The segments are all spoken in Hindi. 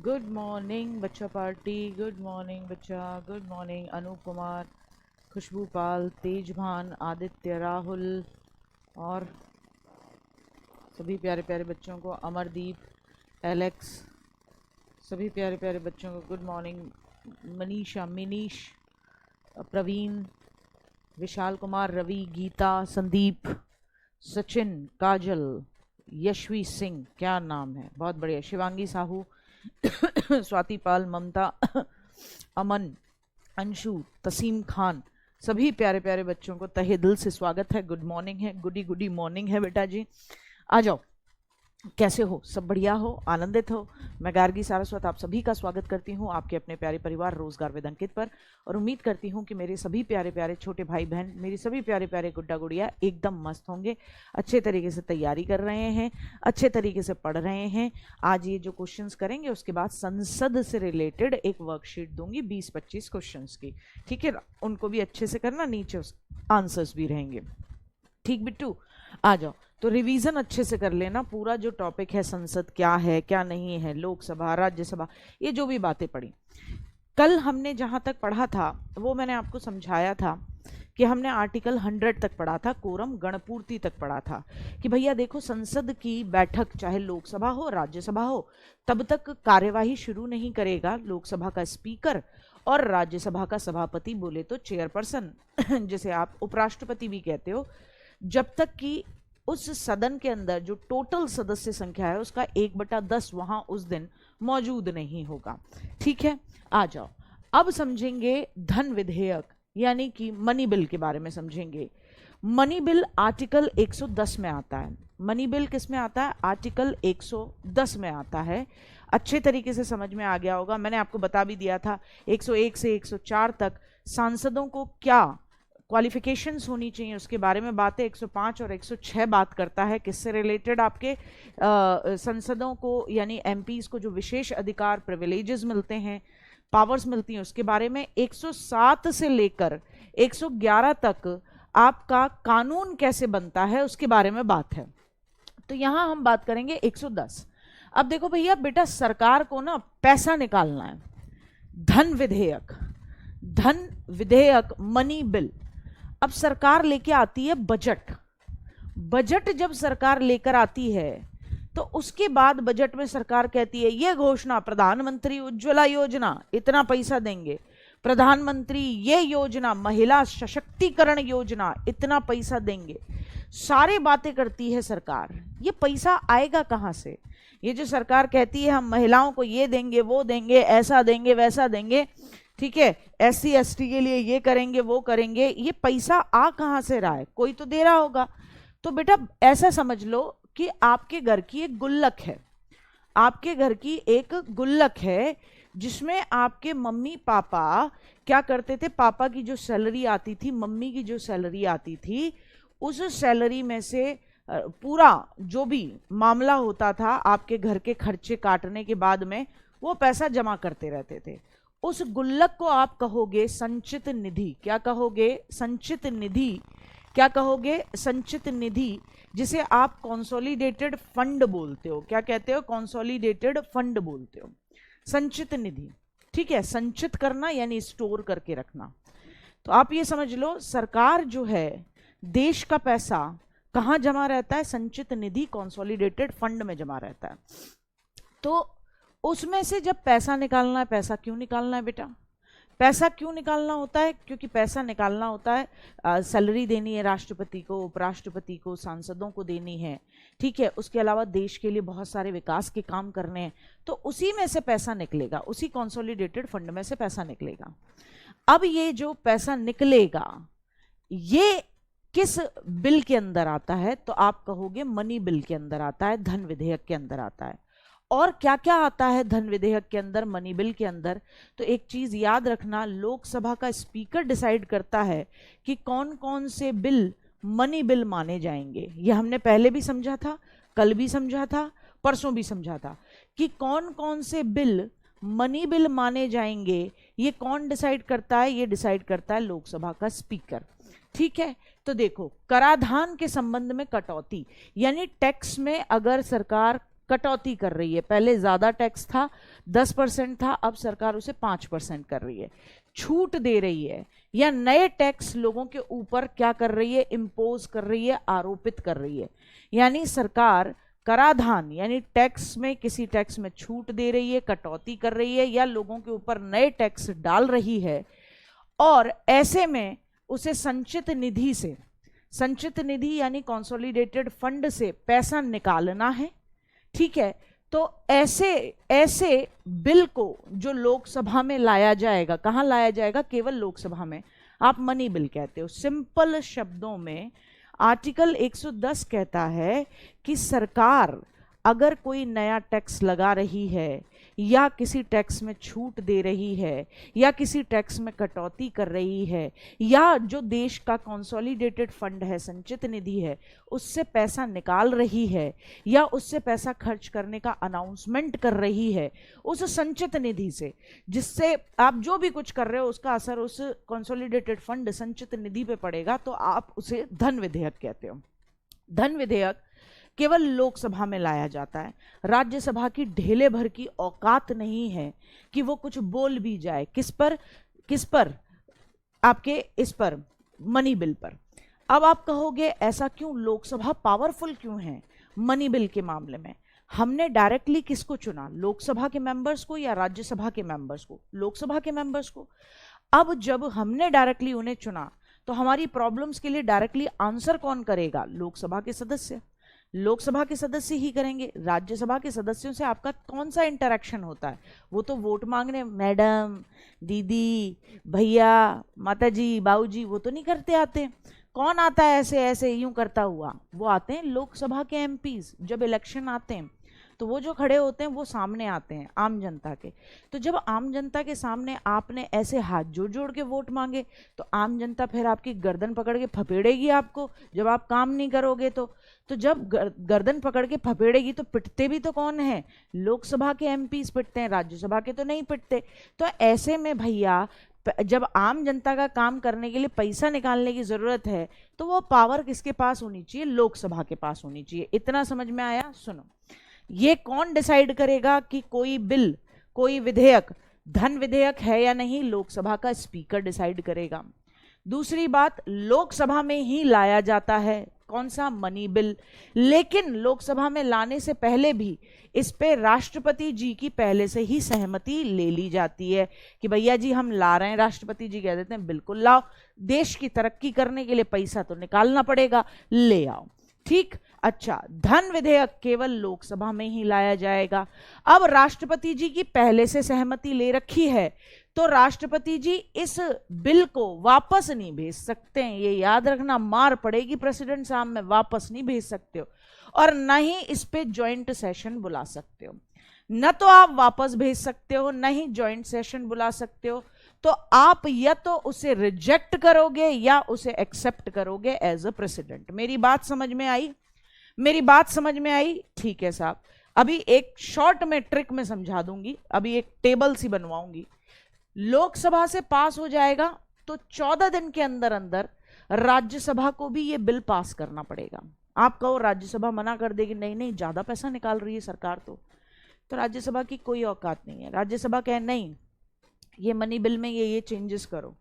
गुड मॉर्निंग बच्चा पार्टी, गुड मॉर्निंग बच्चा, गुड मॉर्निंग अनूप कुमार, खुशबू पाल, तेजभान, आदित्य, राहुल और सभी प्यारे प्यारे बच्चों को, अमरदीप, एलेक्स, सभी प्यारे प्यारे बच्चों को गुड मॉर्निंग। मनीषा, मिनीश, प्रवीण, विशाल कुमार, रवि, गीता, संदीप, सचिन, काजल, यशवी सिंह, क्या नाम है, बहुत बढ़िया, शिवांगी साहू, स्वाति पाल, ममता, अमन, अंशु, तसीम खान, सभी प्यारे प्यारे बच्चों को तहे दिल से स्वागत है। गुड मॉर्निंग है, गुडी गुडी मॉर्निंग है बेटा जी। आ जाओ, कैसे हो, सब बढ़िया हो, आनंदित हो। मैं गार्गी सारस्वत आप सभी का स्वागत करती हूँ आपके अपने प्यारे परिवार रोजगार विद अंकित पर, और उम्मीद करती हूँ कि मेरे सभी प्यारे प्यारे छोटे भाई बहन, मेरी सभी प्यारे प्यारे गुड्डा गुड़िया एकदम मस्त होंगे, अच्छे तरीके से तैयारी कर रहे हैं, अच्छे तरीके से पढ़ रहे हैं। आज ये जो क्वेश्चंस करेंगे उसके बाद संसद से रिलेटेड एक वर्कशीट दूंगी 20-25 क्वेश्चंस की, ठीक है, उनको भी अच्छे से करना, नीचे आंसर्स भी रहेंगे, ठीक बिट्टू। आ जाओ, तो रिवीजन अच्छे से कर लेना, पूरा जो टॉपिक है संसद क्या है क्या नहीं है, लोकसभा, राज्यसभा, ये जो भी बातें पढ़ी कल हमने जहां तक पढ़ा था वो मैंने आपको समझाया था कि हमने आर्टिकल 100 तक पढ़ा था, कोरम गणपूर्ति तक पढ़ा था कि भैया देखो संसद की बैठक चाहे लोकसभा हो राज्यसभा हो तब तक कार्यवाही शुरू नहीं करेगा लोकसभा का स्पीकर, और राज्यसभा का सभापति बोले तो चेयरपर्सन जिसे आप उपराष्ट्रपति भी कहते हो, जब तक कि उस सदन के अंदर जो टोटल सदस्य संख्या है उसका 1/10 वहां उस दिन मौजूद नहीं होगा, ठीक है। आ जाओ, अब समझेंगे धन विधेयक यानी कि मनी बिल के बारे में समझेंगे। मनी बिल आर्टिकल 110 में आता है। मनी बिल किस में आता है? आर्टिकल 110 में आता है। अच्छे तरीके से समझ में आ गया होगा, मैंने आपको बता भी दिया था 101 से 104 तक सांसदों को क्या क्वालिफिकेशंस होनी चाहिए उसके बारे में बात है। 105 और 106 बात करता है किससे रिलेटेड, आपके संसदों को यानी एमपीज को जो विशेष अधिकार प्रिविलेजेस मिलते हैं, पावर्स मिलती हैं, उसके बारे में। 107 से लेकर 111 तक आपका कानून कैसे बनता है उसके बारे में बात है। तो यहां हम बात करेंगे 110। अब देखो भैया बेटा, सरकार को ना पैसा निकालना है, धन विधेयक, धन विधेयक मनी बिल। अब सरकार लेके आती है बजट। बजट जब सरकार लेकर आती है तो उसके बाद बजट में सरकार कहती है ये घोषणा, प्रधानमंत्री उज्ज्वला योजना इतना पैसा देंगे, प्रधानमंत्री ये योजना, महिला सशक्तिकरण योजना इतना पैसा देंगे, सारे बातें करती है सरकार। ये पैसा आएगा कहां से? ये जो सरकार कहती है हम महिलाओं को ये देंगे वो देंगे, ऐसा देंगे वैसा देंगे, ठीक है, SC ST के लिए ये करेंगे वो करेंगे, ये पैसा आ कहां से रहा है? कोई तो दे रहा होगा। तो बेटा ऐसा समझ लो कि आपके घर की एक गुल्लक है, आपके घर की एक गुल्लक है जिसमें आपके मम्मी पापा क्या करते थे, पापा की जो सैलरी आती थी, मम्मी की जो सैलरी आती थी, उस सैलरी में से पूरा जो भी मामला होता था आपके घर के खर्चे काटने के बाद में वो पैसा जमा करते रहते थे। उस गुल्लक को आप कहोगे संचित निधि। क्या कहोगे? संचित निधि। क्या कहोगे? संचित निधि, जिसे आप कंसोलिडेटेड फंड बोलते हो। क्या कहते हो? कंसोलिडेटेड फंड बोलते हो, संचित निधि, ठीक है। संचित करना यानी स्टोर करके रखना। तो आप ये समझ लो सरकार जो है, देश का पैसा कहां जमा रहता है? संचित निधि, कंसोलिडेटेड फंड में जमा रहता है। तो उसमें से जब पैसा निकालना है, पैसा क्यों निकालना है बेटा? पैसा क्यों निकालना होता है? क्योंकि पैसा निकालना होता है, सैलरी देनी है राष्ट्रपति को, उपराष्ट्रपति को, सांसदों को देनी है, ठीक है, उसके अलावा देश के लिए बहुत सारे विकास के काम करने हैं, तो उसी में से पैसा निकलेगा, उसी कंसोलिडेटेड फंड में से पैसा निकलेगा। अब ये जो पैसा निकलेगा ये किस बिल के अंदर आता है? तो आप कहोगे मनी बिल के अंदर आता है, धन विधेयक के अंदर आता है। और क्या क्या आता है धन विधेयक के अंदर, मनी बिल के अंदर? तो एक चीज याद रखना, लोकसभा का स्पीकर डिसाइड करता है कि कौन कौन से बिल मनी बिल माने जाएंगे। यह हमने पहले भी समझा था, कल भी समझा था, परसों भी समझा था कि कौन कौन से बिल मनी बिल माने जाएंगे। ये कौन डिसाइड करता है? ये डिसाइड करता है लोकसभा का स्पीकर, ठीक है। तो देखो, कराधान के संबंध में कटौती यानी टैक्स में अगर सरकार कटौती कर रही है। पहले ज्यादा टैक्स था, 10% था, अब सरकार उसे 5% कर रही है, छूट दे रही है, या नए टैक्स लोगों के ऊपर क्या कर रही है, इम्पोज कर रही है, आरोपित कर रही है। यानी सरकार कराधान यानी टैक्स में, किसी टैक्स में छूट दे रही है, कटौती कर रही है, या लोगों के ऊपर नए टैक्स डाल रही है। और ऐसे में उसे संचित निधि से, संचित निधि यानी कंसोलिडेटेड फंड से पैसा निकालना है। ठीक है, तो ऐसे ऐसे बिल को जो लोकसभा में लाया जाएगा, कहां लाया जाएगा, केवल लोकसभा में, आप मनी बिल कहते हो। सिंपल शब्दों में आर्टिकल 110 कहता है कि सरकार अगर कोई नया टैक्स लगा रही है, या किसी टैक्स में छूट दे रही है, या किसी टैक्स में कटौती कर रही है, या जो देश का कंसोलिडेटेड फंड है, संचित निधि है, उससे पैसा निकाल रही है, या उससे पैसा खर्च करने का अनाउंसमेंट कर रही है उस संचित निधि से, जिससे आप जो भी कुछ कर रहे हो उसका असर उस कंसोलिडेटेड फंड, संचित निधि पे पड़ेगा, तो आप उसे धन विधेयक कहते हो। धन विधेयक केवल लोकसभा में लाया जाता है। राज्यसभा की ढेले भर की औकात नहीं है कि वो कुछ बोल भी जाए। किस पर, किस पर, आपके इस पर, मनी बिल पर। अब आप कहोगे ऐसा क्यों, लोकसभा पावरफुल क्यों है मनी बिल के मामले में? हमने डायरेक्टली किसको चुना, लोकसभा के मेंबर्स को या राज्यसभा के मेंबर्स को? लोकसभा के मेंबर्स को। अब जब हमने डायरेक्टली उन्हें चुना, तो हमारी प्रॉब्लम्स के लिए डायरेक्टली आंसर कौन करेगा? लोकसभा के सदस्य। लोकसभा के सदस्य ही करेंगे। राज्यसभा के सदस्यों से आपका कौन सा इंटरेक्शन होता है? वो तो वोट मांगने, मैडम, दीदी, भैया, माताजी, बाबूजी, वो तो नहीं करते आते। कौन आता है ऐसे ऐसे यूं करता हुआ? वो आते हैं लोकसभा के एमपीज। जब इलेक्शन आते हैं तो वो जो खड़े होते हैं वो सामने आते हैं आम जनता के। तो जब आम जनता के सामने आपने ऐसे हाथ जोड़ जोड़ के वोट मांगे, तो आम जनता फिर आपकी गर्दन पकड़ के फपेड़ेगी आपको जब आप काम नहीं करोगे। तो जब गर्दन पकड़ के फपेड़ेगी तो पिटते भी तो कौन है? लोकसभा के एमपीज पिटते हैं, राज्यसभा के तो नहीं पिटते। तो ऐसे में भैया, जब आम जनता का काम करने के लिए पैसा निकालने की जरूरत है, तो वो पावर किसके पास होनी चाहिए? लोकसभा के पास होनी चाहिए। इतना समझ में आया? सुनो, ये कौन डिसाइड करेगा कि कोई बिल, कोई विधेयक धन विधेयक है या नहीं? लोकसभा का स्पीकर डिसाइड करेगा। दूसरी बात, लोकसभा में ही लाया जाता है कौन सा? Money bill. लेकिन लोकसभा में लाने से पहले भी इस पे राष्ट्रपति जी की पहले से ही सहमति ले ली जाती है कि भैया जी हम ला रहे हैं। राष्ट्रपति जी कह देते हैं बिल्कुल लाओ, देश की तरक्की करने के लिए पैसा तो निकालना पड़ेगा, ले आओ। ठीक, अच्छा, धन विधेयक केवल लोकसभा में ही लाया जाएगा। अब राष्ट्रपति जी की पहले से सहमति ले रखी है, तो राष्ट्रपति जी इस बिल को वापस नहीं भेज सकते हैं। ये याद रखना, मार पड़ेगी प्रेसिडेंट साहब में, वापस नहीं भेज सकते हो, और न ही इस पे ज्वाइंट सेशन बुला सकते हो। न तो आप वापस भेज सकते हो, न ही ज्वाइंट सेशन बुला सकते हो। तो आप या तो उसे रिजेक्ट करोगे या उसे एक्सेप्ट करोगे एज अ प्रेसिडेंट। मेरी बात समझ में आई? मेरी बात समझ में आई? ठीक है साहब, अभी एक शॉर्ट में ट्रिक में समझा दूंगी, अभी एक टेबल सी बनवाऊंगी। लोकसभा से पास हो जाएगा तो 14 दिन के अंदर अंदर राज्यसभा को भी ये बिल पास करना पड़ेगा। आप कहो राज्यसभा मना कर देगी, नहीं नहीं ज्यादा पैसा निकाल रही है सरकार, तो राज्यसभा की कोई औकात नहीं है। राज्यसभा कहे नहीं, ये मनी बिल में ये चेंजेस करो।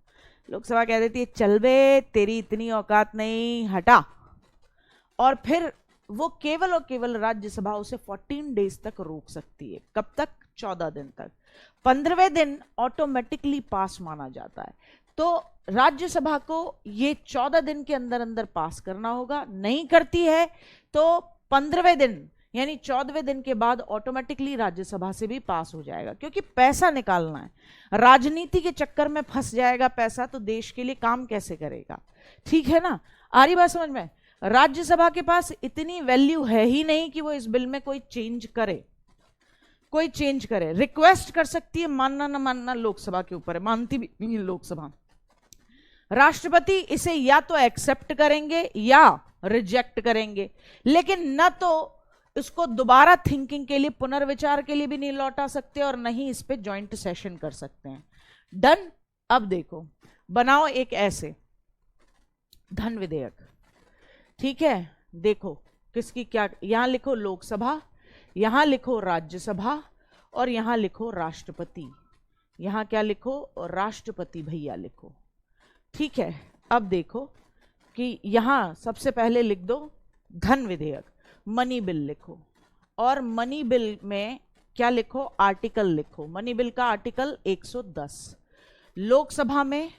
लोकसभा कह देती है चल बे, तेरी इतनी औकात नहीं, हटा। और फिर वो केवल और केवल राज्यसभा उसे 14 डेज तक रोक सकती है। कब तक? 14 दिन तक। 15वें दिन ऑटोमेटिकली पास माना जाता है। तो राज्यसभा को ये 14 दिन के अंदर अंदर पास करना होगा। नहीं करती है तो 15वें दिन यानी 14वें दिन के बाद ऑटोमेटिकली राज्यसभा से भी पास हो जाएगा, क्योंकि पैसा निकालना है। राजनीति के चक्कर में फंस जाएगा पैसा तो देश के लिए काम कैसे करेगा? ठीक है ना? आ रही बात समझ में? राज्यसभा के पास इतनी वैल्यू है ही नहीं कि वो इस बिल में कोई चेंज करे, कोई चेंज करे। रिक्वेस्ट कर सकती है, मानना ना मानना लोकसभा के ऊपर है, मानती भी नहीं है लोकसभा। राष्ट्रपति इसे या तो एक्सेप्ट करेंगे या रिजेक्ट करेंगे, लेकिन न तो इसको दोबारा थिंकिंग के लिए, पुनर्विचार के लिए भी नहीं लौटा सकते, और नहीं इस पे ज्वाइंट सेशन कर सकते हैं। डन। अब देखो, बनाओ एक ऐसे धन विधेयक। ठीक है, देखो किसकी क्या, यहां लिखो लोकसभा, यहां लिखो राज्यसभा और यहां लिखो राष्ट्रपति। यहां क्या लिखो? राष्ट्रपति भैया लिखो। ठीक है, अब देखो कि यहां सबसे पहले लिख दो धन विधेयक, मनी बिल लिखो, और मनी बिल में क्या लिखो? आर्टिकल लिखो। मनी बिल का आर्टिकल 110 लोकसभा में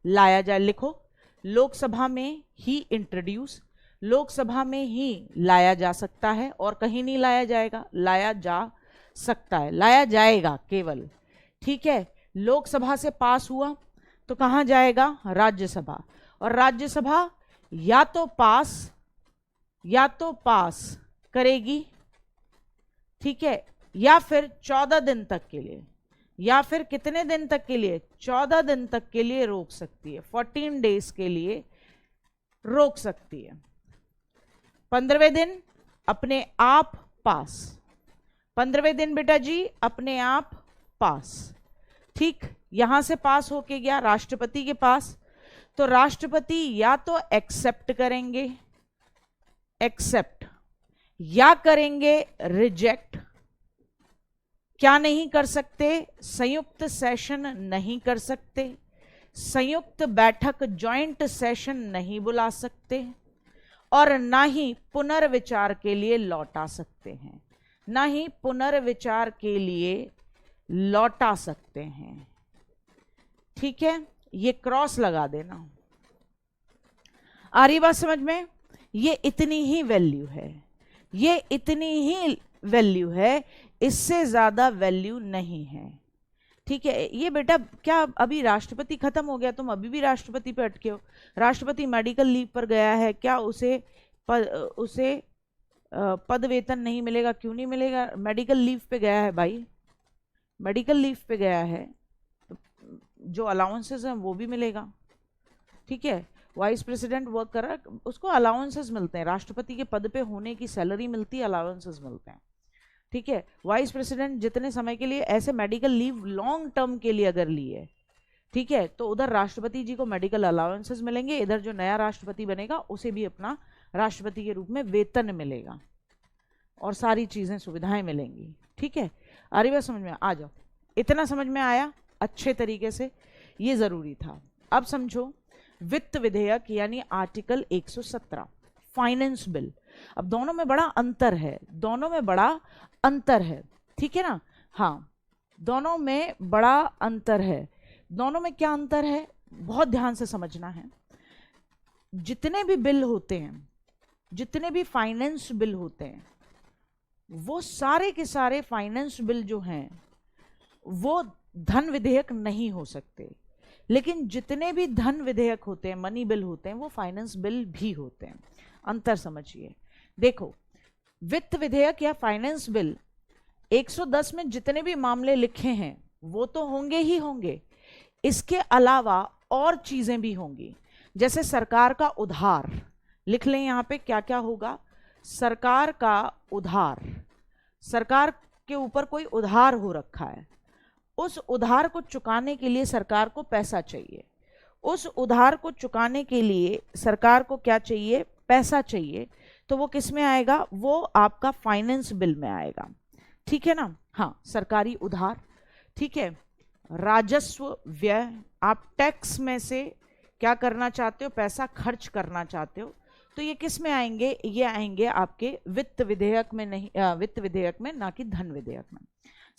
लाया जाए, लिखो लोकसभा में ही इंट्रोड्यूस, लोकसभा में ही लाया जा सकता है और कहीं नहीं लाया जाएगा, लाया जा सकता है, लाया जाएगा केवल। ठीक है, लोकसभा से पास हुआ तो कहां जाएगा? राज्यसभा, और राज्यसभा या तो पास करेगी, ठीक है, या फिर 14 दिन तक के लिए, या फिर कितने दिन तक के लिए? 14 दिन तक के लिए रोक सकती है, 14 डेज के लिए रोक सकती है। 15वें दिन अपने आप पास, 15वें दिन बेटा जी अपने आप पास। ठीक, यहां से पास होके गया राष्ट्रपति के पास, तो राष्ट्रपति या तो एक्सेप्ट करेंगे, एक्सेप्ट, या करेंगे रिजेक्ट। क्या नहीं कर सकते? संयुक्त सेशन नहीं कर सकते, संयुक्त बैठक ज्वाइंट सेशन नहीं बुला सकते, और ना ही पुनर्विचार के लिए लौटा सकते हैं, ना ही पुनर्विचार के लिए लौटा सकते हैं। ठीक है, ये क्रॉस लगा देना। आ रही बात समझ में? ये इतनी ही वैल्यू है, ये इतनी ही वैल्यू है, इससे ज्यादा वैल्यू नहीं है। ठीक है, ये बेटा क्या अभी राष्ट्रपति खत्म हो गया, तुम अभी भी राष्ट्रपति पे अटके हो? राष्ट्रपति मेडिकल लीव पर गया है, क्या उसे पद वेतन नहीं मिलेगा? क्यों नहीं मिलेगा? मेडिकल लीव पे गया है भाई, मेडिकल लीव पे गया है, तो जो अलाउंसेस हैं वो भी मिलेगा। ठीक है, वाइस प्रेसिडेंट वर्क कर रहा है, उसको अलाउंसेस मिलते हैं, राष्ट्रपति के पद पे होने की सैलरी मिलती है, अलाउंसेस मिलते हैं। ठीक है, वाइस प्रेसिडेंट जितने समय के लिए ऐसे मेडिकल लीव लॉन्ग टर्म के लिए अगर लिए, ठीक है, तो उधर राष्ट्रपति जी को मेडिकल अलाउंसेस मिलेंगे, इधर जो नया राष्ट्रपति बनेगा उसे भी अपना राष्ट्रपति के रूप में वेतन मिलेगा और सारी चीजें सुविधाएं मिलेंगी। ठीक है, आ रही बात समझ में? आ जाओ, इतना समझ में आया अच्छे तरीके से, ये जरूरी था। अब समझो वित्त विधेयक यानी आर्टिकल 117 फाइनेंस बिल। अब दोनों में बड़ा अंतर है, दोनों में बड़ा अंतर है, ठीक है ना? हाँ, दोनों में बड़ा अंतर है। दोनों में क्या अंतर है बहुत ध्यान से समझना है। जितने भी बिल होते हैं, जितने भी फाइनेंस बिल होते हैं, वो सारे के सारे फाइनेंस बिल जो हैं वो धन विधेयक नहीं हो सकते, लेकिन जितने भी धन विधेयक होते हैं, मनी बिल होते हैं, वो फाइनेंस बिल भी होते हैं। अंतर समझिए। देखो, वित्त विधेयक या फाइनेंस बिल 110 में जितने भी मामले लिखे हैं वो तो होंगे ही होंगे, इसके अलावा और चीजें भी होंगी। जैसे सरकार का उधार, लिख लें यहां पे क्या क्या होगा। सरकार का उधार, सरकार के ऊपर कोई उधार हो रखा है, उस उधार को चुकाने के लिए सरकार को पैसा चाहिए, उस उधार को चुकाने के लिए सरकार को क्या चाहिए? पैसा चाहिए। तो वो किस में आएगा? वो आपका फाइनेंस बिल में आएगा। ठीक है ना? हाँ, सरकारी उधार। ठीक है, राजस्व व्यय, आप टैक्स में से क्या करना चाहते हो? पैसा खर्च करना चाहते हो, तो ये किस में आएंगे? ये आएंगे आपके वित्त विधेयक में, नहीं वित्त विधेयक में, ना कि धन विधेयक में।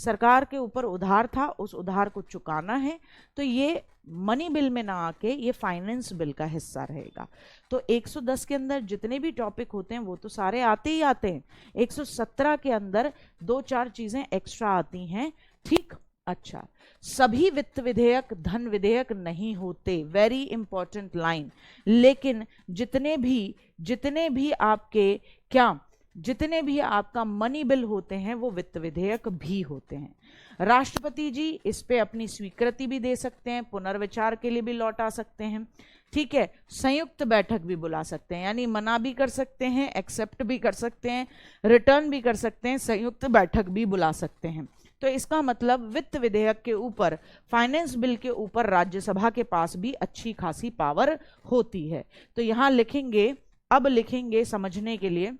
सरकार के ऊपर उधार था, उस उधार को चुकाना है, तो ये मनी बिल में ना आके ये फाइनेंस बिल का हिस्सा रहेगा। तो 110 के अंदर जितने भी टॉपिक होते हैं वो तो सारे आते ही आते हैं, 117 के अंदर 2-4 चीजें एक्स्ट्रा आती हैं। ठीक, अच्छा, सभी वित्त विधेयक धन विधेयक नहीं होते, वेरी इंपॉर्टेंट लाइन। लेकिन जितने भी आपके क्या, जितने भी आपका मनी बिल होते हैं वो वित्त विधेयक भी होते हैं। राष्ट्रपति जी इस पे अपनी स्वीकृति भी दे सकते हैं, पुनर्विचार के लिए भी लौटा सकते हैं। ठीक है, संयुक्त बैठक भी बुला सकते हैं, यानी मना भी कर सकते हैं, एक्सेप्ट भी कर सकते हैं, रिटर्न भी कर सकते हैं, संयुक्त बैठक भी बुला सकते हैं। तो इसका मतलब वित्त विधेयक के ऊपर, फाइनेंस बिल के ऊपर राज्यसभा के पास भी अच्छी खासी पावर होती है। तो यहां लिखेंगे, अब लिखेंगे समझने के लिए,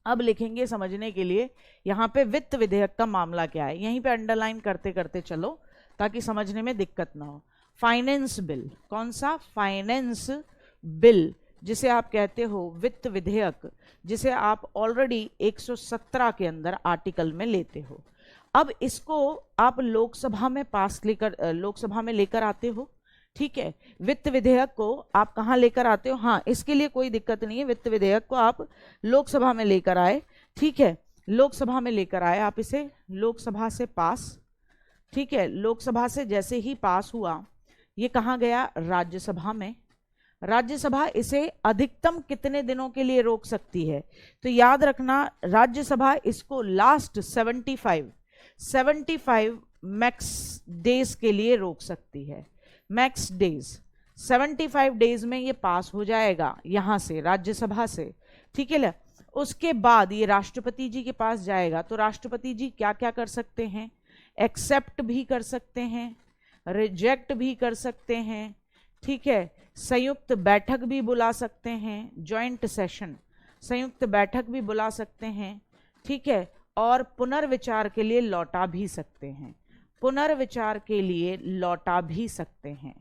अब लिखेंगे समझने के लिए यहाँ पे वित्त विधेयक का मामला क्या है, यहीं पे अंडरलाइन करते करते चलो ताकि समझने में दिक्कत ना हो। फाइनेंस बिल, कौन सा? फाइनेंस बिल, जिसे आप कहते हो वित्त विधेयक, जिसे आप ऑलरेडी 117 के अंदर आर्टिकल में लेते हो। अब इसको आप लोकसभा में लेकर आते हो, ठीक है। वित्त विधेयक को आप कहाँ लेकर आते हो? हाँ, इसके लिए कोई दिक्कत नहीं है, वित्त विधेयक को आप लोकसभा में लेकर आए, ठीक है। लोकसभा में लेकर आए आप इसे, लोकसभा से पास, ठीक है। लोकसभा से जैसे ही पास हुआ ये कहाँ गया? राज्यसभा में। राज्यसभा इसे अधिकतम कितने दिनों के लिए रोक सकती है? तो याद रखना, राज्यसभा इसको लास्ट 75 मैक्स डेज के लिए रोक सकती है। मैक्स डेज 75 डेज में ये पास हो जाएगा यहां से, राज्यसभा से, ठीक है। उसके बाद ये राष्ट्रपति जी के पास जाएगा, तो राष्ट्रपति जी क्या क्या कर सकते हैं? एक्सेप्ट भी कर सकते हैं, रिजेक्ट भी कर सकते हैं, ठीक है। संयुक्त बैठक भी बुला सकते हैं, जॉइंट सेशन, संयुक्त बैठक भी बुला सकते हैं, ठीक है। और पुनर्विचार के लिए लौटा भी सकते हैं, पुनर्विचार के लिए लौटा भी सकते हैं,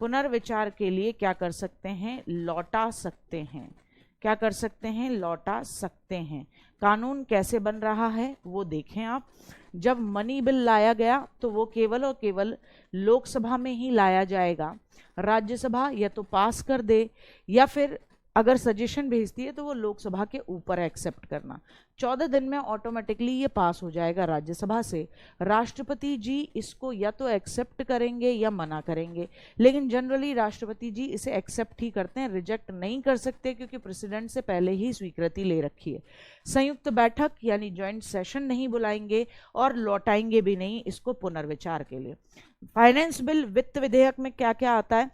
पुनर्विचार के लिए क्या कर सकते हैं? लौटा सकते हैं। क्या कर सकते हैं? लौटा सकते हैं। कानून कैसे बन रहा है वो देखें आप। जब मनी बिल लाया गया तो वो केवल और केवल लोकसभा में ही लाया जाएगा, राज्यसभा या तो पास कर दे या फिर अगर सजेशन भेजती है तो वो लोकसभा के ऊपर एक्सेप्ट करना। 14 दिन में ऑटोमेटिकली ये पास हो जाएगा राज्यसभा से। राष्ट्रपति जी इसको या तो एक्सेप्ट करेंगे या मना करेंगे, लेकिन जनरली राष्ट्रपति जी इसे एक्सेप्ट ही करते हैं, रिजेक्ट नहीं कर सकते क्योंकि प्रेसिडेंट से पहले ही स्वीकृति ले रखी है। संयुक्त बैठक यानी ज्वाइंट सेशन नहीं बुलाएंगे और लौटाएंगे भी नहीं इसको पुनर्विचार के लिए। फाइनेंस बिल, वित्त विधेयक में क्या क्या आता है?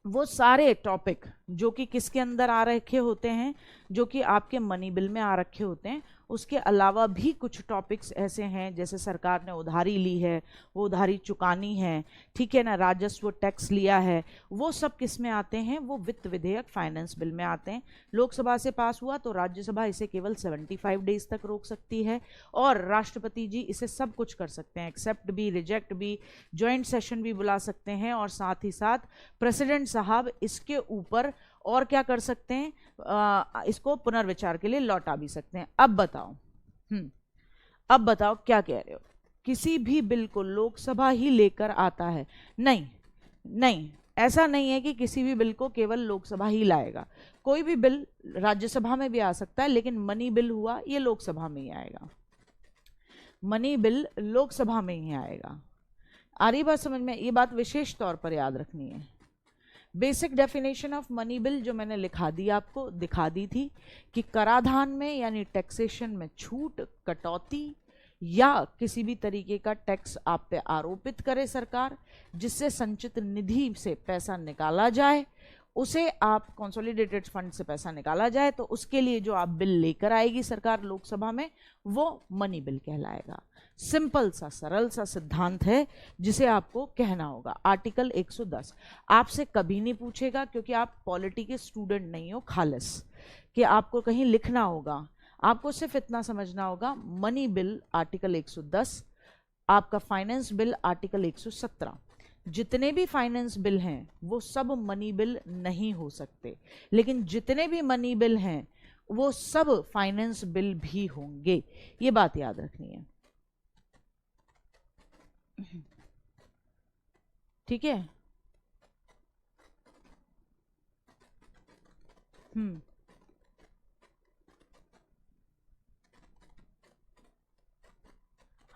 वो सारे टॉपिक जो कि किसके अंदर आ रखे होते हैं, जो कि आपके मनी बिल में आ रखे होते हैं। उसके अलावा भी कुछ टॉपिक्स ऐसे हैं, जैसे सरकार ने उधारी ली है, वो उधारी चुकानी है, ठीक है ना, राजस्व टैक्स लिया है, वो सब किस में आते हैं? वो वित्त विधेयक फाइनेंस बिल में आते हैं। लोकसभा से पास हुआ तो राज्यसभा इसे केवल 75 डेज तक रोक सकती है और राष्ट्रपति जी इसे सब कुछ कर सकते हैं, एक्सेप्ट भी, रिजेक्ट भी, ज्वाइंट सेशन भी बुला सकते हैं और साथ ही साथ प्रेसिडेंट साहब इसके ऊपर और क्या कर सकते हैं? इसको पुनर्विचार के लिए लौटा भी सकते हैं। अब बताओ, अब बताओ क्या कह रहे हो? किसी भी बिल को लोकसभा ही लेकर आता है? नहीं नहीं, ऐसा नहीं है कि किसी भी बिल को केवल लोकसभा ही लाएगा। कोई भी बिल राज्यसभा में भी आ सकता है, लेकिन मनी बिल हुआ ये लोकसभा में ही आएगा, मनी बिल लोकसभा में ही आएगा। आ रही बात समझ में? ये बात विशेष तौर पर याद रखनी है। Basic definition of money bill जो मैंने लिखा दी, आपको दिखा दी थी कि कराधान में यानी टैक्सेशन में छूट, कटौती या किसी भी तरीके का टैक्स आप पे आरोपित करे सरकार, जिससे संचित निधि से पैसा निकाला जाए, उसे आप कंसोलिडेटेड फंड से पैसा निकाला जाए, तो उसके लिए जो आप बिल लेकर आएगी सरकार लोकसभा में, वो मनी बिल कहलाएगा। सिंपल सा सरल सा सिद्धांत है जिसे आपको कहना होगा। आर्टिकल 110 आपसे कभी नहीं पूछेगा क्योंकि आप पॉलिटी के स्टूडेंट नहीं हो खालिस कि आपको कहीं लिखना होगा। आपको सिर्फ इतना समझना होगा, मनी बिल आर्टिकल 110, आपका फाइनेंस बिल आर्टिकल 117। जितने भी फाइनेंस बिल हैं वो सब मनी बिल नहीं हो सकते, लेकिन जितने भी मनी बिल हैं वो सब फाइनेंस बिल भी होंगे। ये बात याद रखनी है, ठीक है।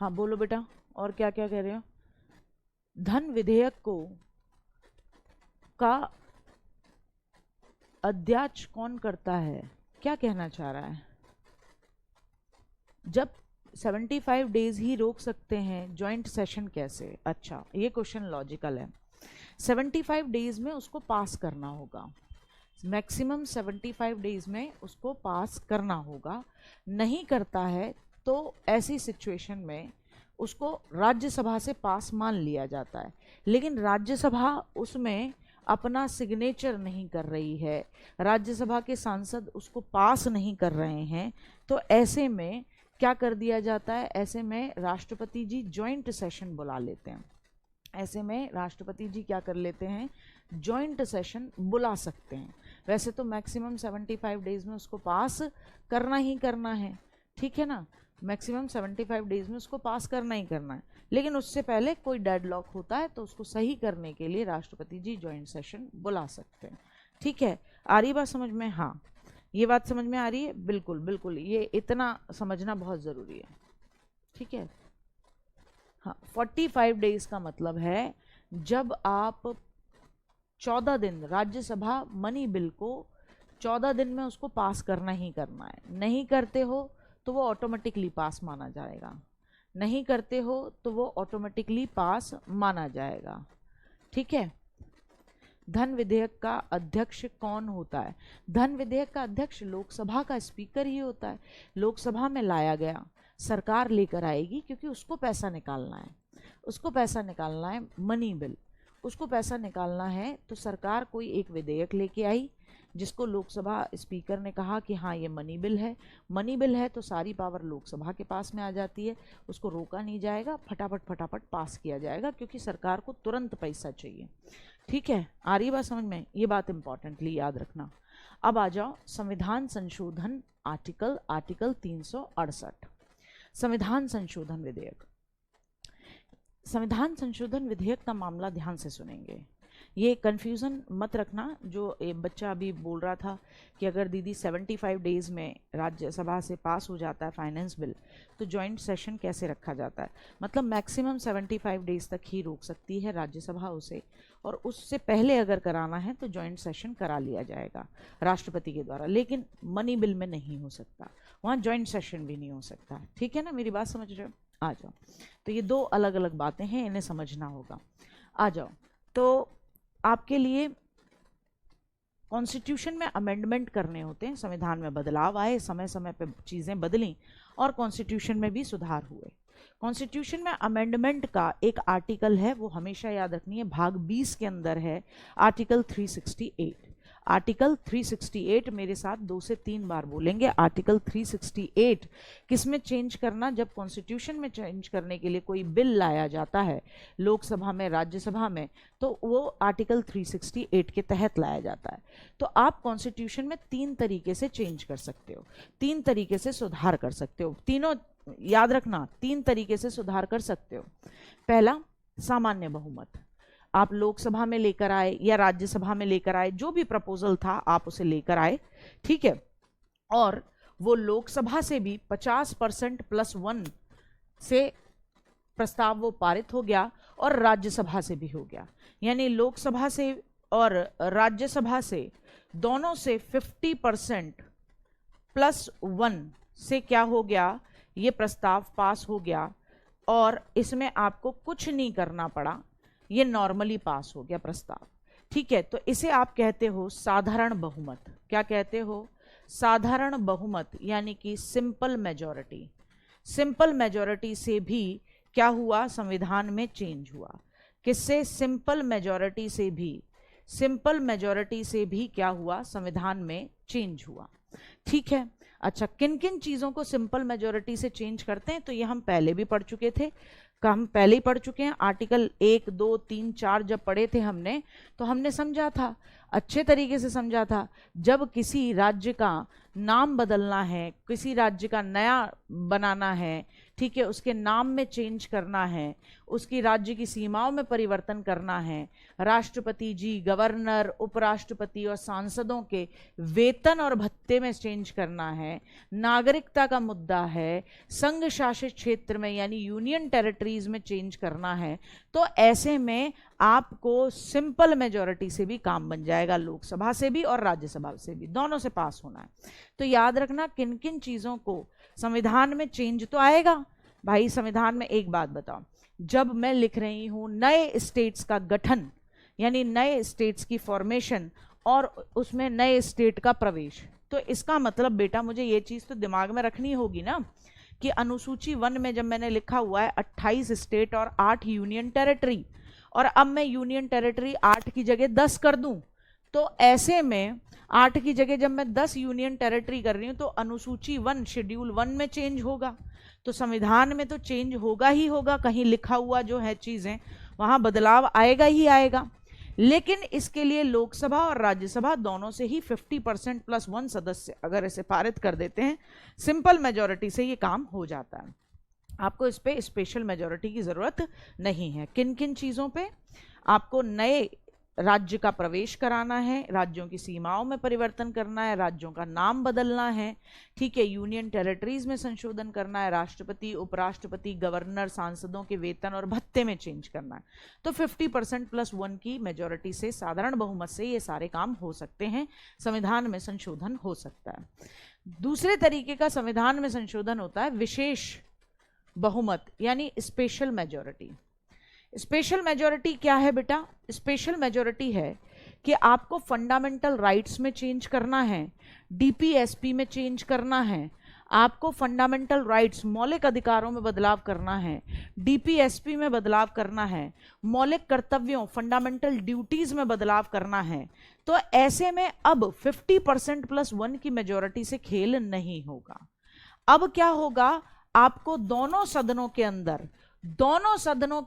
हाँ बोलो बेटा, और क्या क्या कह रहे हो? धन विधेयक को का अध्यक्ष कौन करता है? क्या कहना चाह रहा है? जब 75 डेज ही रोक सकते हैं, जॉइंट सेशन कैसे? अच्छा, ये क्वेश्चन लॉजिकल है। 75 डेज में उसको पास करना होगा, मैक्सिमम 75 डेज में उसको पास करना होगा। नहीं करता है तो ऐसी सिचुएशन में उसको राज्यसभा से पास मान लिया जाता है, लेकिन राज्यसभा उसमें अपना सिग्नेचर नहीं कर रही है, राज्यसभा के सांसद उसको पास नहीं कर रहे हैं, तो ऐसे में क्या कर दिया जाता है, ऐसे में राष्ट्रपति जी जॉइंट सेशन बुला लेते हैं। ऐसे में राष्ट्रपति जी क्या कर लेते हैं, जॉइंट सेशन बुला सकते हैं। वैसे तो मैक्सिमम 75 डेज में उसको पास करना ही करना है, ठीक है ना, मैक्सिमम 75 डेज में उसको पास करना ही करना है, लेकिन उससे पहले कोई डेडलॉक होता है तो उसको सही करने के लिए राष्ट्रपति जी जॉइंट सेशन बुला सकते हैं। ठीक है, आ रही बात समझ में? हाँ, ये बात समझ में आ रही है? बिल्कुल बिल्कुल, ये इतना समझना बहुत ज़रूरी है। ठीक है, हाँ, 45 डेज का मतलब है जब आप 14 दिन, राज्यसभा मनी बिल को 14 दिन में उसको पास करना ही करना है। नहीं करते हो तो वो ऑटोमेटिकली पास माना जाएगा, नहीं करते हो तो वो ऑटोमेटिकली पास माना जाएगा। ठीक है, धन विधेयक का अध्यक्ष कौन होता है? धन विधेयक का अध्यक्ष लोकसभा का स्पीकर ही होता है। लोकसभा में लाया गया, सरकार लेकर आएगी, क्योंकि उसको पैसा निकालना है, उसको पैसा निकालना है, मनी बिल, उसको पैसा निकालना है। तो सरकार कोई एक विधेयक लेके आई जिसको लोकसभा स्पीकर ने कहा कि हाँ ये मनी बिल है, मनी बिल है, तो सारी पावर लोकसभा के पास में आ जाती है, उसको रोका नहीं जाएगा, फटाफट फटाफट पास किया जाएगा, क्योंकि सरकार को तुरंत पैसा चाहिए। ठीक है, आ रही बात समझ में? ये बात इंपॉर्टेंटली याद रखना। अब आ जाओ संविधान संशोधन आर्टिकल 368, संविधान संशोधन विधेयक। संविधान संशोधन विधेयक का मामला ध्यान से सुनेंगे, ये कंफ्यूजन मत रखना। जो एक बच्चा अभी बोल रहा था कि अगर दीदी 75 डेज में राज्यसभा से पास हो जाता है फाइनेंस बिल, तो जॉइंट सेशन कैसे रखा जाता है? मतलब मैक्सिमम 75 डेज तक ही रोक सकती है राज्यसभा उसे, और उससे पहले अगर कराना है तो जॉइंट सेशन करा लिया जाएगा राष्ट्रपति के द्वारा, लेकिन मनी बिल में नहीं हो सकता, वहाँ जॉइंट सेशन भी नहीं हो सकता। ठीक है ना, मेरी बात समझ रहे हो? आ जाओ, तो ये दो अलग अलग बातें हैं, इन्हें समझना होगा। आ जाओ, तो आपके लिए कॉन्स्टिट्यूशन में अमेंडमेंट करने होते हैं, संविधान में बदलाव आए, समय समय पे चीज़ें बदली और कॉन्स्टिट्यूशन में भी सुधार हुए। कॉन्स्टिट्यूशन में अमेंडमेंट का एक आर्टिकल है, वो हमेशा याद रखनी है, भाग 20 के अंदर है, आर्टिकल 368। आर्टिकल 368 मेरे साथ 2 से 3 बार बोलेंगे। आर्टिकल 368 किसमें चेंज करना? जब कॉन्स्टिट्यूशन में चेंज करने के लिए कोई बिल लाया जाता है लोकसभा में, राज्यसभा में, तो वो आर्टिकल 368 के तहत लाया जाता है। तो आप कॉन्स्टिट्यूशन में 3 तरीके से चेंज कर सकते हो, 3 तरीके से सुधार कर सकते हो, तीनों याद रखना, 3 तरीके से सुधार कर सकते हो। पहला, सामान्य बहुमत, आप लोकसभा में लेकर आए या राज्यसभा में लेकर आए, जो भी प्रपोजल था आप उसे लेकर आए, ठीक है, और वो लोकसभा से भी 50% +1 से प्रस्ताव वो पारित हो गया और राज्यसभा से भी हो गया, यानी लोकसभा से और राज्यसभा से दोनों से 50% +1 से क्या हो गया, ये प्रस्ताव पास हो गया और इसमें आपको कुछ नहीं करना पड़ा, ये नॉर्मली पास हो गया प्रस्ताव। ठीक है, तो इसे आप कहते हो साधारण बहुमत। क्या कहते हो? साधारण बहुमत, यानी कि सिंपल मेजॉरिटी। सिंपल मेजॉरिटी से भी क्या हुआ, संविधान में चेंज हुआ। किससे? सिंपल मेजॉरिटी से भी, सिंपल मेजॉरिटी से भी क्या हुआ, संविधान में चेंज हुआ। ठीक है, अच्छा, किन किन चीज़ों को सिंपल मेजॉरिटी से चेंज करते हैं, तो ये हम पहले भी पढ़ चुके थे, हम पहले ही पढ़ चुके हैं। आर्टिकल 1, 2, 3, 4 जब पढ़े थे हमने, तो हमने समझा था, अच्छे तरीके से समझा था, जब किसी राज्य का नाम बदलना है, किसी राज्य का नया बनाना है, ठीक है, उसके नाम में चेंज करना है, उसकी राज्य की सीमाओं में परिवर्तन करना है, राष्ट्रपति जी, गवर्नर, उपराष्ट्रपति और सांसदों के वेतन और भत्ते में चेंज करना है, नागरिकता का मुद्दा है, संघ शासित क्षेत्र में यानी यूनियन टेरिटरीज में चेंज करना है, तो ऐसे में आपको सिंपल मेजॉरिटी से भी काम बन जाएगा, लोकसभा से भी और राज्यसभा से भी, दोनों से पास होना है। तो याद रखना किन किन चीज़ों को संविधान में चेंज तो आएगा भाई। संविधान में एक बात बताओ, जब मैं लिख रही हूं नए स्टेट्स का गठन, यानी नए स्टेट्स की फॉर्मेशन और उसमें नए स्टेट का प्रवेश, तो इसका मतलब बेटा मुझे ये चीज़ तो दिमाग में रखनी होगी ना कि अनुसूची 1 में जब मैंने लिखा हुआ है 28 स्टेट और 8 यूनियन टेरिटरी, और अब मैं यूनियन टेरिटरी 8 की जगह 10 कर दूं, तो ऐसे में 8 की जगह जब मैं 10 यूनियन टेरिटरी कर रही हूं तो अनुसूची 1 शेड्यूल 1 में चेंज होगा। तो संविधान में तो चेंज होगा ही होगा, कहीं लिखा हुआ जो है चीजें वहां बदलाव आएगा ही आएगा। लेकिन इसके लिए लोकसभा और राज्यसभा दोनों से ही 50% प्लस 1 सदस्य अगर इसे पारित कर देते हैं, सिंपल मेजोरिटी से ये काम हो जाता है। आपको इस पे स्पेशल मेजोरिटी की जरूरत नहीं है। किन किन चीजों पे? आपको नए राज्य का प्रवेश कराना है, राज्यों की सीमाओं में परिवर्तन करना है, राज्यों का नाम बदलना है, ठीक है, यूनियन टेरिटरीज में संशोधन करना है, राष्ट्रपति, उपराष्ट्रपति, गवर्नर, सांसदों के वेतन और भत्ते में चेंज करना है। तो 50% प्लस 1 की मेजोरिटी से, साधारण बहुमत से ये सारे काम हो सकते हैं, संविधान में संशोधन हो सकता है। दूसरे तरीके का संविधान में संशोधन होता है विशेष बहुमत यानी स्पेशल मेजोरिटी। स्पेशल मेजोरिटी क्या है बेटा? स्पेशल मेजोरिटी है कि आपको फंडामेंटल राइट्स में चेंज करना है, डीपीएसपी में चेंज करना है, आपको फंडामेंटल राइट्स मौलिक अधिकारों में बदलाव करना है, डीपीएसपी में बदलाव करना है, मौलिक कर्तव्यों फंडामेंटल ड्यूटीज में बदलाव करना है। तो ऐसे में अब 50% प्लस 1 की मेजोरिटी से खेल नहीं होगा। अब क्या होगा? आपको दोनों सदनों के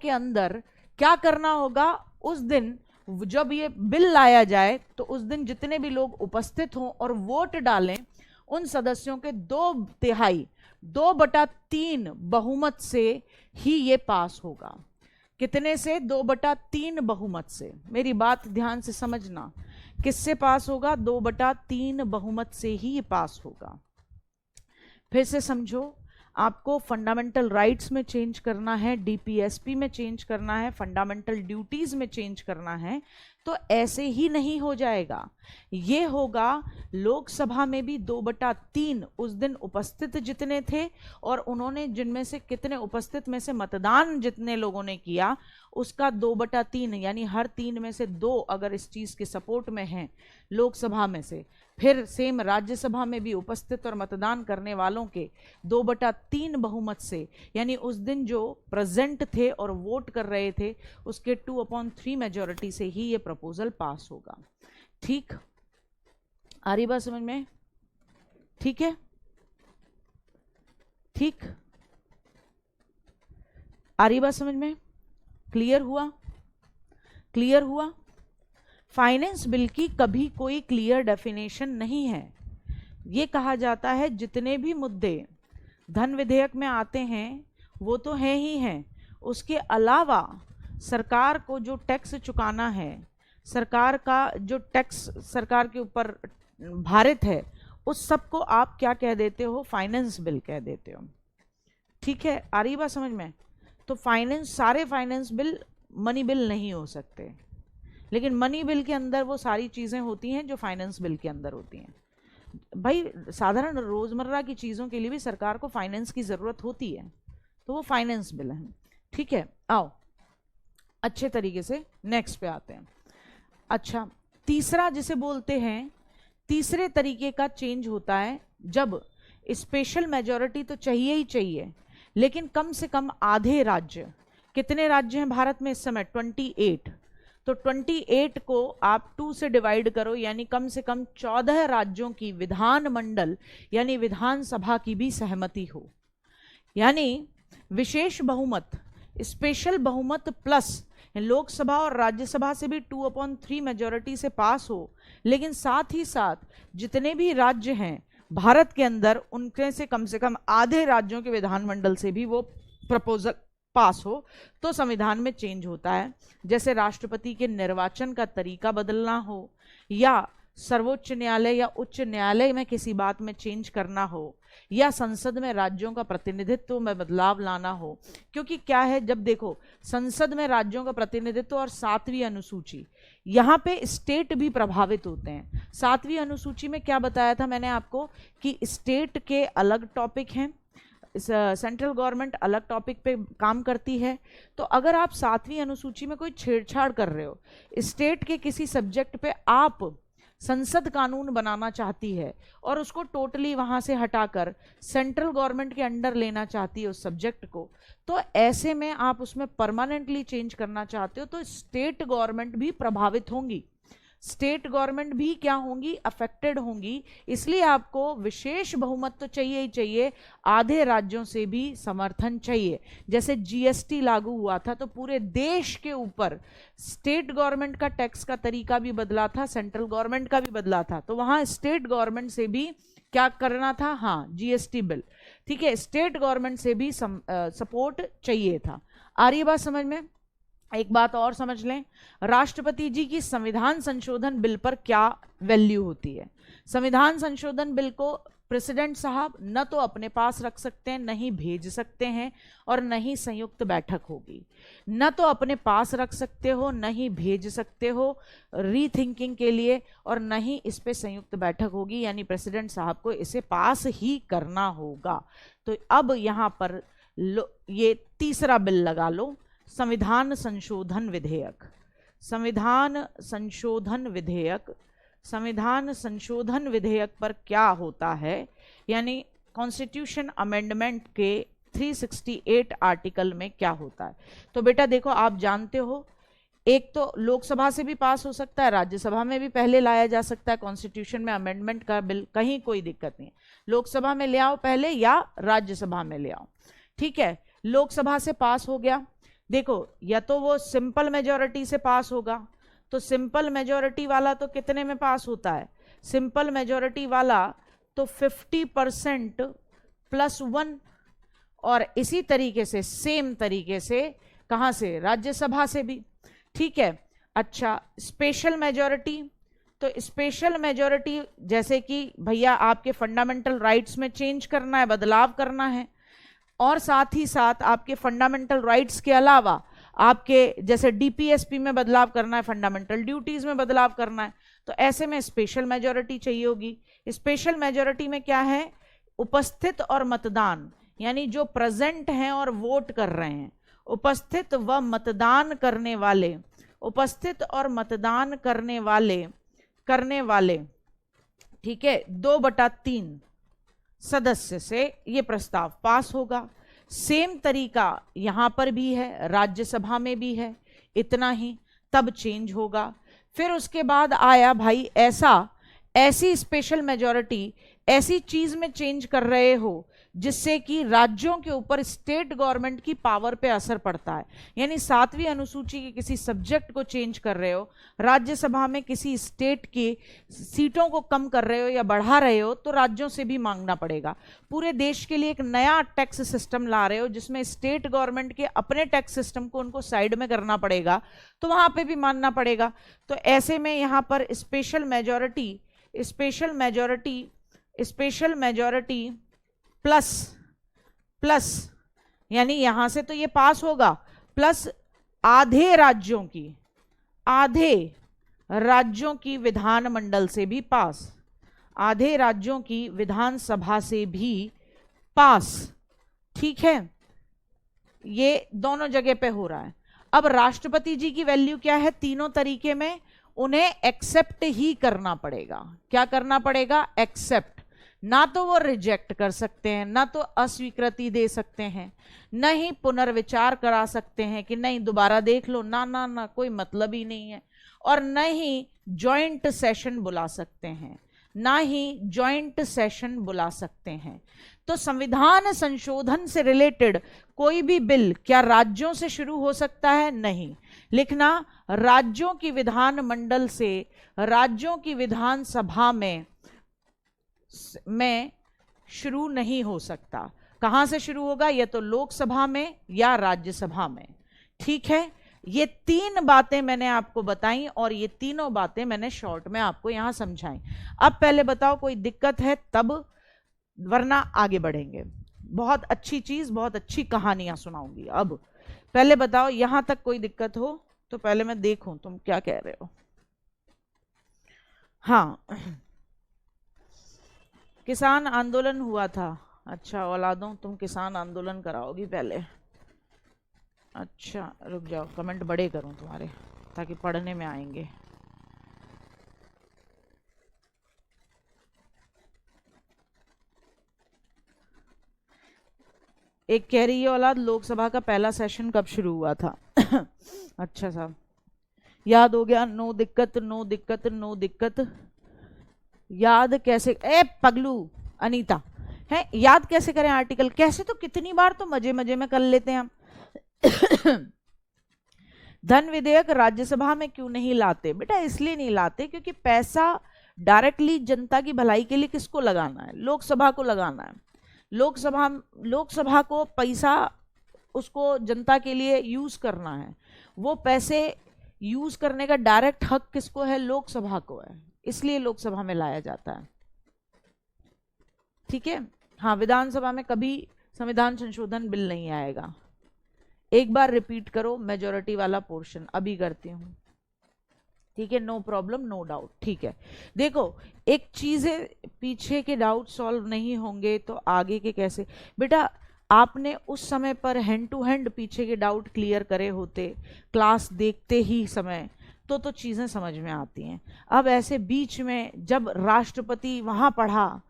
अंदर क्या करना होगा? उस दिन जब ये बिल लाया जाए तो उस दिन जितने भी लोग उपस्थित हों और वोट डालें, उन सदस्यों के 2/3 2/3 बहुमत से ही ये पास होगा। कितने से? 2/3 बहुमत से। मेरी बात ध्यान से समझना, किससे पास होगा? 2/3 बहुमत से ही ये पास होगा। फिर से समझो, आपको फंडामेंटल राइट्स में चेंज करना है, डीपीएसपी में चेंज करना है, फंडामेंटल ड्यूटीज में चेंज करना है, तो ऐसे ही नहीं हो जाएगा। ये होगा लोकसभा में भी 2/3 उस दिन उपस्थित जितने थे और उन्होंने जिनमें से कितने उपस्थित में से मतदान जितने लोगों ने किया उसका 2/3 यानी हर 3 में से 2 अगर इस चीज के सपोर्ट में हैं लोकसभा में से, फिर सेम राज्यसभा में भी उपस्थित और मतदान करने वालों के 2/3 बहुमत से, यानी उस दिन जो प्रेजेंट थे और वोट कर रहे थे उसके 2/3 मेजोरिटी से ही ये प्रपोजल पास होगा। ठीक, आ रही बात समझ में? ठीक है, ठीक, आ रही बात समझ में? क्लियर हुआ? क्लियर हुआ? फाइनेंस बिल की कभी कोई क्लियर डेफिनेशन नहीं है। ये कहा जाता है जितने भी मुद्दे धन विधेयक में आते हैं वो तो हैं ही हैं, उसके अलावा सरकार को जो टैक्स चुकाना है, सरकार का जो टैक्स सरकार के ऊपर भारित है, उस सब को आप क्या कह देते हो? फाइनेंस बिल कह देते हो। ठीक है, आ रही बात समझ में? तो सारे फाइनेंस बिल मनी बिल नहीं हो सकते, लेकिन मनी बिल के अंदर वो सारी चीजें होती हैं जो फाइनेंस बिल के अंदर होती हैं। भाई साधारण रोजमर्रा की चीजों के लिए भी सरकार को फाइनेंस की जरूरत होती है, तो वो फाइनेंस बिल है। ठीक है, आओ अच्छे तरीके से नेक्स्ट पे आते हैं। अच्छा, तीसरा जिसे बोलते हैं, तीसरे तरीके का चेंज होता है जब स्पेशल मेजॉरिटी तो चाहिए ही चाहिए, लेकिन कम से कम आधे राज्य, कितने राज्य हैं भारत में इस समय? 28। तो 28 को आप 2 से डिवाइड करो, यानी कम से कम 14 राज्यों की विधानमंडल यानी विधानसभा की भी सहमति हो। यानी विशेष बहुमत, स्पेशल बहुमत प्लस लोकसभा और राज्यसभा से भी 2/3 मेजॉरिटी से पास हो, लेकिन साथ ही साथ जितने भी राज्य हैं भारत के अंदर उनके से कम आधे राज्यों के विधानमंडल से भी वो प्रपोजल पास हो, तो संविधान में चेंज होता है। जैसे राष्ट्रपति के निर्वाचन का तरीका बदलना हो, या सर्वोच्च न्यायालय या उच्च न्यायालय में किसी बात में चेंज करना हो, या संसद में राज्यों का प्रतिनिधित्व में बदलाव लाना हो। क्योंकि क्या है, जब देखो संसद में राज्यों का प्रतिनिधित्व और 7वीं अनुसूची, यहाँ पे स्टेट भी प्रभावित होते हैं। 7वीं अनुसूची में क्या बताया था मैंने आपको कि स्टेट के अलग टॉपिक हैं, सेंट्रल गवर्नमेंट अलग टॉपिक पे काम करती है। तो अगर आप 7वीं अनुसूची में कोई छेड़छाड़ कर रहे हो, स्टेट के किसी सब्जेक्ट पे आप संसद कानून बनाना चाहती है और उसको टोटली वहां से हटाकर सेंट्रल गवर्नमेंट के अंडर लेना चाहती है उस सब्जेक्ट को, तो ऐसे में आप उसमें परमानेंटली चेंज करना चाहते हो तो स्टेट गवर्नमेंट भी प्रभावित होंगी, स्टेट गवर्नमेंट भी क्या होंगी, अफेक्टेड होंगी। इसलिए आपको विशेष बहुमत तो चाहिए ही चाहिए, आधे राज्यों से भी समर्थन चाहिए। जैसे जीएसटी लागू हुआ था तो पूरे देश के ऊपर स्टेट गवर्नमेंट का टैक्स का तरीका भी बदला था, सेंट्रल गवर्नमेंट का भी बदला था, तो वहां स्टेट गवर्नमेंट से भी क्या करना था, हाँ जीएसटी बिल, ठीक है, स्टेट गवर्नमेंट से भी सपोर्ट चाहिए था। आ रही है बात समझ में? एक बात और समझ लें, राष्ट्रपति जी की संविधान संशोधन बिल पर क्या वैल्यू होती है। संविधान संशोधन बिल को प्रेसिडेंट साहब न तो अपने पास रख सकते हैं, नहीं भेज सकते हैं, और न ही संयुक्त बैठक होगी। न तो अपने पास रख सकते हो, न ही भेज सकते हो रीथिंकिंग के लिए, और न ही इस पे संयुक्त बैठक होगी, यानी प्रेसिडेंट साहब को इसे पास ही करना होगा। तो अब यहां पर ये तीसरा बिल लगा लो, संविधान संशोधन विधेयक। संविधान संशोधन विधेयक, संविधान संशोधन विधेयक पर क्या होता है, यानी कॉन्स्टिट्यूशन अमेंडमेंट के 368 आर्टिकल में क्या होता है। तो बेटा देखो, आप जानते हो एक तो लोकसभा से भी पास हो सकता है, राज्यसभा में भी पहले लाया जा सकता है। कॉन्स्टिट्यूशन में अमेंडमेंट का बिल कहीं कोई दिक्कत नहीं है, लोकसभा में ले आओ पहले या राज्यसभा में ले आओ, ठीक है। लोकसभा से पास हो गया, देखो या तो वो सिंपल मेजॉरिटी से पास होगा, तो सिंपल मेजॉरिटी वाला तो कितने में पास होता है, सिंपल मेजॉरिटी वाला तो 50% +1, और इसी तरीके से सेम तरीके से कहां से, राज्यसभा से भी, ठीक है। अच्छा, स्पेशल मेजॉरिटी, तो स्पेशल मेजॉरिटी जैसे कि भैया आपके फंडामेंटल राइट्स में चेंज करना है, बदलाव करना है, और साथ ही साथ आपके फंडामेंटल राइट्स के अलावा आपके जैसे डीपीएसपी में बदलाव करना है, फंडामेंटल ड्यूटीज में बदलाव करना है, तो ऐसे में स्पेशल मेजॉरिटी चाहिए होगी। स्पेशल मेजॉरिटी में क्या है, उपस्थित और मतदान, यानी जो प्रेजेंट हैं और वोट कर रहे हैं, उपस्थित व मतदान करने वाले, उपस्थित और मतदान करने वाले, ठीक है, 2/3 सदस्य से ये प्रस्ताव पास होगा। सेम तरीका यहां पर भी है, राज्यसभा में भी है, इतना ही, तब चेंज होगा। फिर उसके बाद आया भाई ऐसी स्पेशल मेजॉरिटी, ऐसी चीज में चेंज कर रहे हो जिससे कि राज्यों के ऊपर स्टेट गवर्नमेंट की पावर पे असर पड़ता है, यानी 7वीं अनुसूची के किसी सब्जेक्ट को चेंज कर रहे हो, राज्यसभा में किसी स्टेट की सीटों को कम कर रहे हो या बढ़ा रहे हो, तो राज्यों से भी मांगना पड़ेगा। पूरे देश के लिए एक नया टैक्स सिस्टम ला रहे हो जिसमें स्टेट गवर्नमेंट के अपने टैक्स सिस्टम को उनको साइड में करना पड़ेगा, तो वहां पे भी मानना पड़ेगा। तो ऐसे में यहां पर स्पेशल मेजॉरिटी प्लस यानी यहां से तो ये पास होगा, प्लस आधे राज्यों की विधानमंडल से भी पास, आधे राज्यों की विधानसभा से भी पास, ठीक है। ये दोनों जगह पे हो रहा है। अब राष्ट्रपति जी की वैल्यू क्या है, तीनों तरीके में उन्हें एक्सेप्ट ही करना पड़ेगा। क्या करना पड़ेगा, एक्सेप्ट। ना तो वो रिजेक्ट कर सकते हैं, ना तो अस्वीकृति दे सकते हैं, न ही पुनर्विचार करा सकते हैं कि नहीं दोबारा देख लो, ना ना ना कोई मतलब ही नहीं है, और न ही जॉइंट सेशन बुला सकते हैं, ना ही जॉइंट सेशन बुला सकते हैं। तो संविधान संशोधन से रिलेटेड कोई भी बिल क्या राज्यों से शुरू हो सकता है, नहीं। लिखना, राज्यों की विधानमंडल से, राज्यों की विधानसभा में शुरू नहीं हो सकता। कहां से शुरू होगा, या तो लोकसभा में या राज्यसभा में, ठीक है। ये 3 बातें मैंने आपको बताई और ये तीनों बातें मैंने शॉर्ट में आपको यहां समझाई। अब पहले बताओ कोई दिक्कत है तब, वरना आगे बढ़ेंगे। बहुत अच्छी चीज, बहुत अच्छी कहानियां सुनाऊंगी। अब पहले बताओ यहां तक कोई दिक्कत हो तो पहले मैं देखूं तुम क्या कह रहे हो। हाँ, किसान आंदोलन हुआ था। अच्छा औलादों, तुम किसान आंदोलन कराओगी पहले। अच्छा रुक जाओ, कमेंट बड़े करूं तुम्हारे ताकि पढ़ने में आएंगे। एक कह रही है औलाद लोकसभा का पहला सेशन कब शुरू हुआ था? अच्छा साहब, याद हो गया। नो दिक्कत, नो दिक्कत, नो दिक्कत। याद कैसे, ए पगलू अनीता, है याद कैसे करें आर्टिकल? कैसे तो कितनी बार तो मजे मजे में कर लेते हैं हम। धन विधेयक राज्यसभा में क्यों नहीं लाते? बेटा इसलिए नहीं लाते क्योंकि पैसा डायरेक्टली जनता की भलाई के लिए किसको लगाना है? लोकसभा को लगाना है। लोकसभा को पैसा उसको जनता के लिए यूज करना है। वो पैसे यूज करने का डायरेक्ट हक किसको है? लोकसभा को है, इसलिए लोकसभा में लाया जाता है। ठीक है। हाँ, विधानसभा में कभी संविधान संशोधन बिल नहीं आएगा। एक बार रिपीट करो मेजॉरिटी वाला पोर्शन, अभी करती हूं। ठीक है, नो प्रॉब्लम, नो डाउट। ठीक है, देखो एक चीज है, पीछे के डाउट सॉल्व नहीं होंगे तो आगे के कैसे? बेटा आपने उस समय पर हैंड टू हैंड पीछे के डाउट क्लियर करे होते क्लास देखते ही समय, तो चीजें समझ में आती हैं। अब ऐसे बीच में जब राष्ट्रपति वहां पढ़ा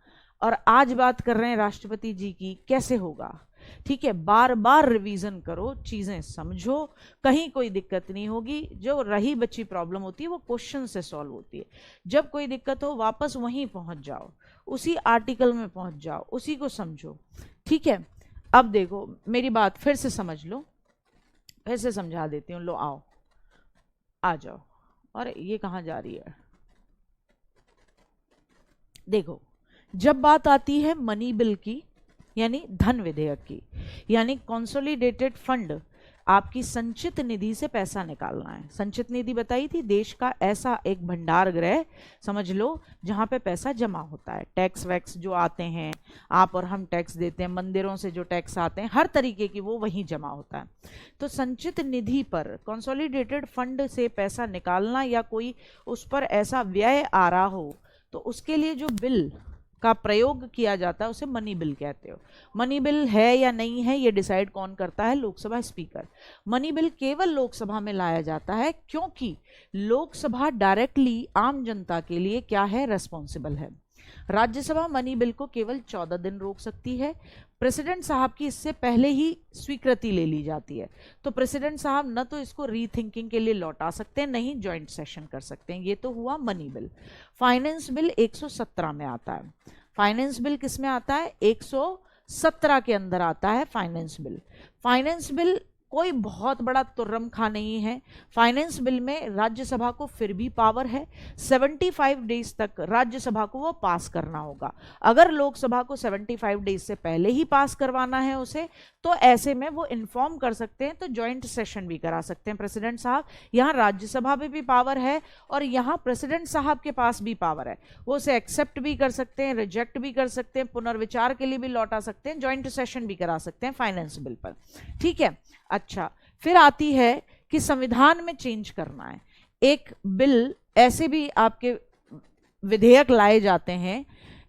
और आज बात कर रहे हैं राष्ट्रपति जी की, कैसे होगा? ठीक है, बार बार रिवीजन करो, चीजें समझो, कहीं कोई दिक्कत नहीं होगी। जो रही बच्ची प्रॉब्लम होती है वो क्वेश्चन से सॉल्व होती है। जब कोई दिक्कत हो वापस वहीं पहुंच जाओ, उसी आर्टिकल में पहुंच जाओ, उसी को समझो। ठीक है, अब देखो मेरी बात फिर से समझ लो, फिर से समझा देती हूँ। लो आओ, आ जाओ। और ये कहाँ जा रही है? देखो, जब बात आती है मनी बिल की, यानी धन विधेयक की, यानी कंसोलिडेटेड फंड, आपकी संचित निधि से पैसा निकालना है। संचित निधि बताई थी, देश का ऐसा एक भंडार गृह समझ लो जहां पे पैसा जमा होता है। टैक्स वैक्स जो आते हैं, आप और हम टैक्स देते हैं, मंदिरों से जो टैक्स आते हैं, हर तरीके की वो वहीं जमा होता है। तो संचित निधि पर कंसोलिडेटेड फंड से पैसा निकालना या कोई उस पर ऐसा व्यय आ रहा हो, तो उसके लिए जो बिल का प्रयोग किया जाता है उसे मनी बिल कहते हो। मनी बिल है या नहीं है ये डिसाइड कौन करता है? लोकसभा स्पीकर। मनी बिल केवल लोकसभा में लाया जाता है क्योंकि लोकसभा डायरेक्टली आम जनता के लिए क्या है? रेस्पॉन्सिबल है। राज्यसभा मनी बिल को केवल 14 दिन रोक सकती है। प्रेसिडेंट साहब की इससे पहले ही स्वीकृति ले ली जाती है, तो प्रेसिडेंट साहब न तो इसको रीथिंकिंग के लिए लौटा सकते हैं, नहीं ज्वाइंट सेशन कर सकते हैं। ये तो हुआ मनी बिल। फाइनेंस बिल 117 में आता है। फाइनेंस बिल किस में आता है? 117 के अंदर आता है फाइनेंस बिल। फाइनेंस बिल कोई बहुत बड़ा तुर्रम खा नहीं है। फाइनेंस बिल में राज्यसभा को फिर भी पावर है, 75 डेज तक राज्यसभा को वो पास करना होगा। अगर लोकसभा को 75 डेज से पहले ही पास करवाना है उसे, तो ऐसे में वो इन्फॉर्म कर सकते हैं, तो ज्वाइंट सेशन भी करा सकते हैं प्रेसिडेंट साहब। यहाँ राज्यसभा में भी पावर है और यहाँ प्रेसिडेंट साहब के पास भी पावर है। वो उसे एक्सेप्ट भी कर सकते हैं, रिजेक्ट भी कर सकते हैं, पुनर्विचार के लिए भी लौटा सकते हैं, ज्वाइंट सेशन भी करा सकते हैं फाइनेंस बिल पर। ठीक है, अच्छा फिर आती है कि संविधान में चेंज करना है। एक बिल, ऐसे भी आपके विधेयक लाए जाते हैं,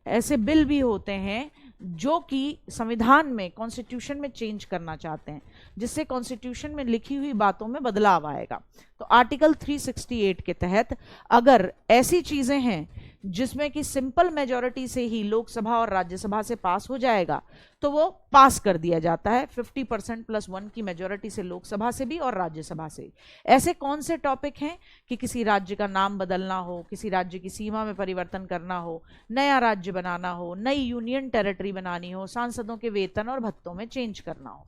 ऐसे बिल भी होते हैं जो कि संविधान में, कॉन्स्टिट्यूशन में चेंज करना चाहते हैं, जिससे कॉन्स्टिट्यूशन में लिखी हुई बातों में बदलाव आएगा। तो आर्टिकल 368 के तहत अगर ऐसी चीजें हैं जिसमें कि सिंपल मेजॉरिटी से ही लोकसभा और राज्यसभा से पास हो जाएगा, तो वो पास कर दिया जाता है 50% + 1 की मेजॉरिटी से, लोकसभा से भी और राज्यसभा से। ऐसे कौन से टॉपिक हैं कि किसी राज्य का नाम बदलना हो, किसी राज्य की सीमा में परिवर्तन करना हो, नया राज्य बनाना हो, नई यूनियन टेरिटरी बनानी हो, सांसदों के वेतन और भत्तों में चेंज करना हो।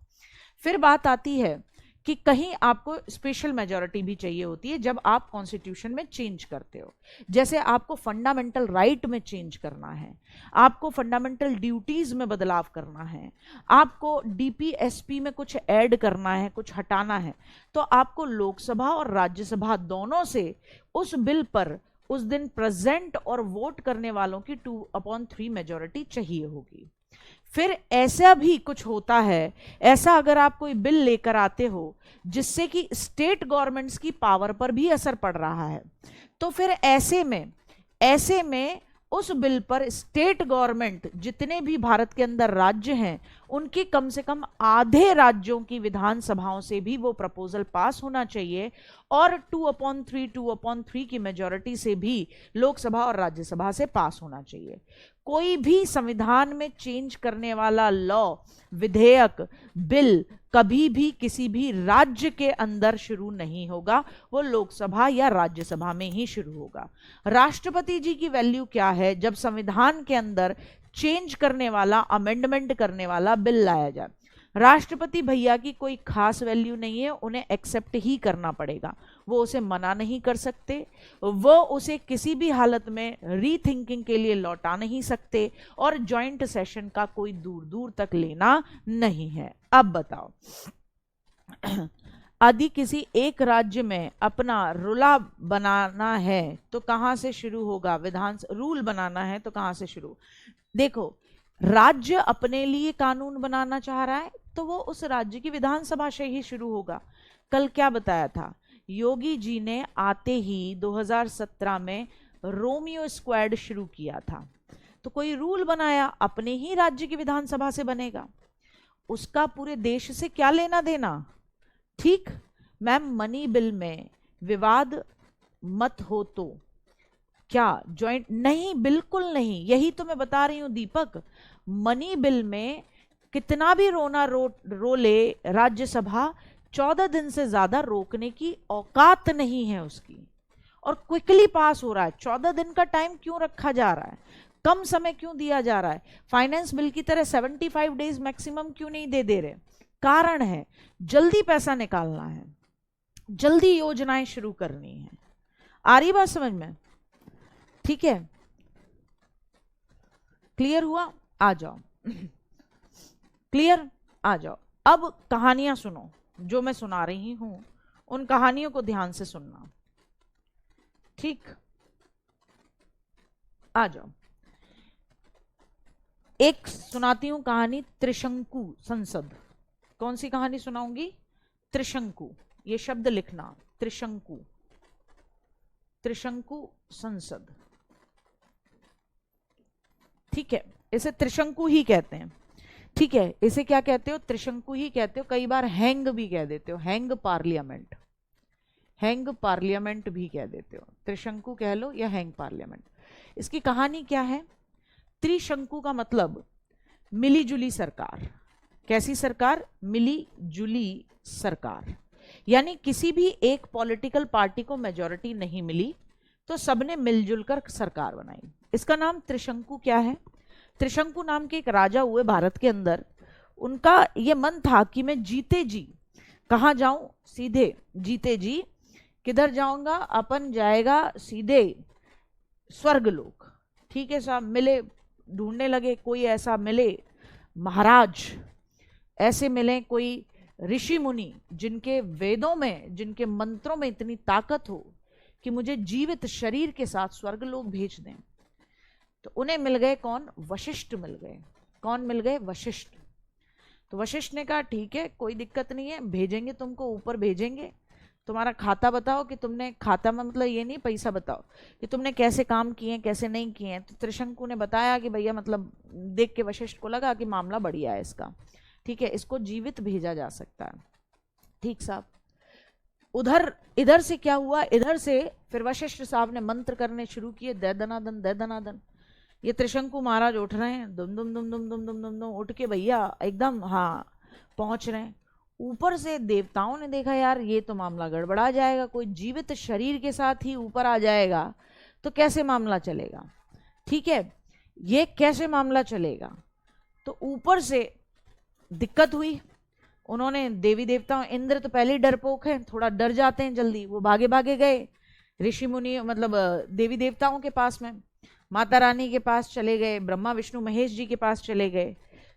फिर बात आती है कि कहीं आपको स्पेशल मेजॉरिटी भी चाहिए होती है जब आप कॉन्स्टिट्यूशन में चेंज करते हो। जैसे आपको फंडामेंटल राइट में चेंज करना है, आपको फंडामेंटल ड्यूटीज में बदलाव करना है, आपको डीपीएसपी में कुछ ऐड करना है, कुछ हटाना है, तो आपको लोकसभा और राज्यसभा दोनों से उस बिल पर उस दिन प्रेजेंट और वोट करने वालों की 2/3 मेजॉरिटी चाहिए होगी। फिर ऐसा भी कुछ होता है, ऐसा अगर आप कोई बिल लेकर आते हो जिससे कि स्टेट गवर्नमेंट्स की पावर पर भी असर पड़ रहा है, तो फिर ऐसे में उस बिल पर स्टेट गवर्नमेंट, जितने भी भारत के अंदर राज्य हैं, उनके कम से कम आधे राज्यों की विधानसभाओं से भी वो प्रपोजल पास होना चाहिए और 2/3 की मेजॉरिटी से भी लोकसभा और राज्यसभा से पास होना चाहिए। कोई भी संविधान में चेंज करने वाला लॉ, विधेयक, बिल कभी भी किसी भी राज्य के अंदर शुरू नहीं होगा, वो लोकसभा या राज्यसभा में ही शुरू होगा। राष्ट्रपति जी की वैल्यू क्या है जब संविधान के अंदर चेंज करने वाला, अमेंडमेंट करने वाला बिल लाया जाए? राष्ट्रपति भैया की कोई खास वैल्यू नहीं है, उन्हें एक्सेप्ट ही करना पड़ेगा, वो उसे मना नहीं कर सकते, वो उसे किसी भी हालत में रीथिंकिंग के लिए लौटा नहीं सकते और जॉइंट सेशन का कोई दूर दूर तक लेना नहीं है। अब बताओ, यदि किसी एक राज्य में अपना रूला बनाना है तो कहां से शुरू होगा? रूल बनाना है तो कहां से शुरू? देखो, राज्य अपने लिए कानून बनाना चाह रहा है तो वो उस राज्य की विधानसभा से ही शुरू होगा। कल क्या बताया था? योगी जी ने आते ही 2017 में रोमियो स्क्वाड शुरू किया था, तो कोई रूल बनाया, अपने ही राज्य की विधानसभा से बनेगा, उसका पूरे देश से क्या लेना देना? ठीक मैम, मनी बिल में विवाद मत हो तो क्या जॉइंट? नहीं, बिल्कुल नहीं, यही तो मैं बता रही हूं दीपक। मनी बिल में कितना भी रोना रो ले राज्यसभा, 14 दिन से ज्यादा रोकने की औकात नहीं है उसकी, और क्विकली पास हो रहा है। 14 दिन का टाइम क्यों रखा जा रहा है? कम समय क्यों दिया जा रहा है? फाइनेंस बिल की तरह 75 डेज मैक्सिमम क्यों नहीं दे रहे? कारण है जल्दी पैसा निकालना है, जल्दी योजनाएं शुरू करनी है। आ रही बात समझ में? ठीक है, क्लियर हुआ? आ जाओ क्लियर, आ जाओ। अब कहानियां सुनो, जो मैं सुना रही हूं उन कहानियों को ध्यान से सुनना, ठीक? आ जाओ, एक सुनाती हूं कहानी, त्रिशंकु संसद। कौन सी कहानी सुनाऊंगी? त्रिशंकु, ये शब्द लिखना, त्रिशंकु, त्रिशंकु संसद, ठीक है? इसे त्रिशंकु ही कहते हैं, ठीक है? इसे क्या कहते हो? त्रिशंकु ही कहते हो। कई बार हैंग भी कह देते हो, हैंग पार्लियामेंट, हैंग पार्लियामेंट भी कह देते हो। त्रिशंकु कह लो या हैंग पार्लियामेंट। इसकी कहानी क्या है? त्रिशंकु का मतलब मिली जुली सरकार। कैसी सरकार? मिली जुली सरकार, यानी किसी भी एक पॉलिटिकल पार्टी को मेजॉरिटी नहीं मिली तो सबने मिलजुल कर सरकार बनाई। इसका नाम त्रिशंकु क्या है? त्रिशंकु नाम के एक राजा हुए भारत के अंदर। उनका ये मन था कि मैं जीते जी कहाँ जाऊं? सीधे जीते जी किधर जाऊंगा? अपन जाएगा सीधे स्वर्गलोक। ठीक है साहब, मिले, ढूंढने लगे, कोई ऐसा मिले महाराज, ऐसे मिले कोई ऋषि मुनि जिनके वेदों में, जिनके मंत्रों में इतनी ताकत हो कि मुझे जीवित शरीर के साथ स्वर्गलोक भेज दें। तो उन्हें मिल गए कौन? वशिष्ठ मिल गए। कौन मिल गए? वशिष्ठ। तो वशिष्ठ ने कहा ठीक है, कोई दिक्कत नहीं है, भेजेंगे तुमको, ऊपर भेजेंगे, तुम्हारा खाता बताओ कि तुमने, खाता में मतलब ये नहीं पैसा बताओ, कि तुमने कैसे काम किए कैसे नहीं किए। तो त्रिशंकु ने बताया कि भैया मतलब देख के वशिष्ठ को लगा कि मामला बढ़िया है इसका, ठीक है, इसको जीवित भेजा जा सकता है। ठीक साहब। उधर इधर से क्या हुआ? इधर से फिर वशिष्ठ साहब ने मंत्र करने शुरू किए, दे दनादन दे दनादन। ये त्रिशंकु महाराज उठ रहे हैं, दुम दुम दुम दुम दुम दुम दुम दुम उठ के भैया एकदम हाँ पहुंच रहे हैं। ऊपर से देवताओं ने देखा यार ये तो मामला गड़बड़ा जाएगा, कोई जीवित शरीर के साथ ही ऊपर आ जाएगा तो कैसे मामला चलेगा? ठीक है, ये कैसे मामला चलेगा? तो ऊपर से दिक्कत हुई। उन्होंने देवी देवताओं, इंद्र तो पहले ही डरपोक है, थोड़ा डर जाते हैं जल्दी, वो भागे भागे गए ऋषि मुनि मतलब देवी देवताओं के पास में, माता रानी के पास चले गए, ब्रह्मा विष्णु महेश जी के पास चले गए।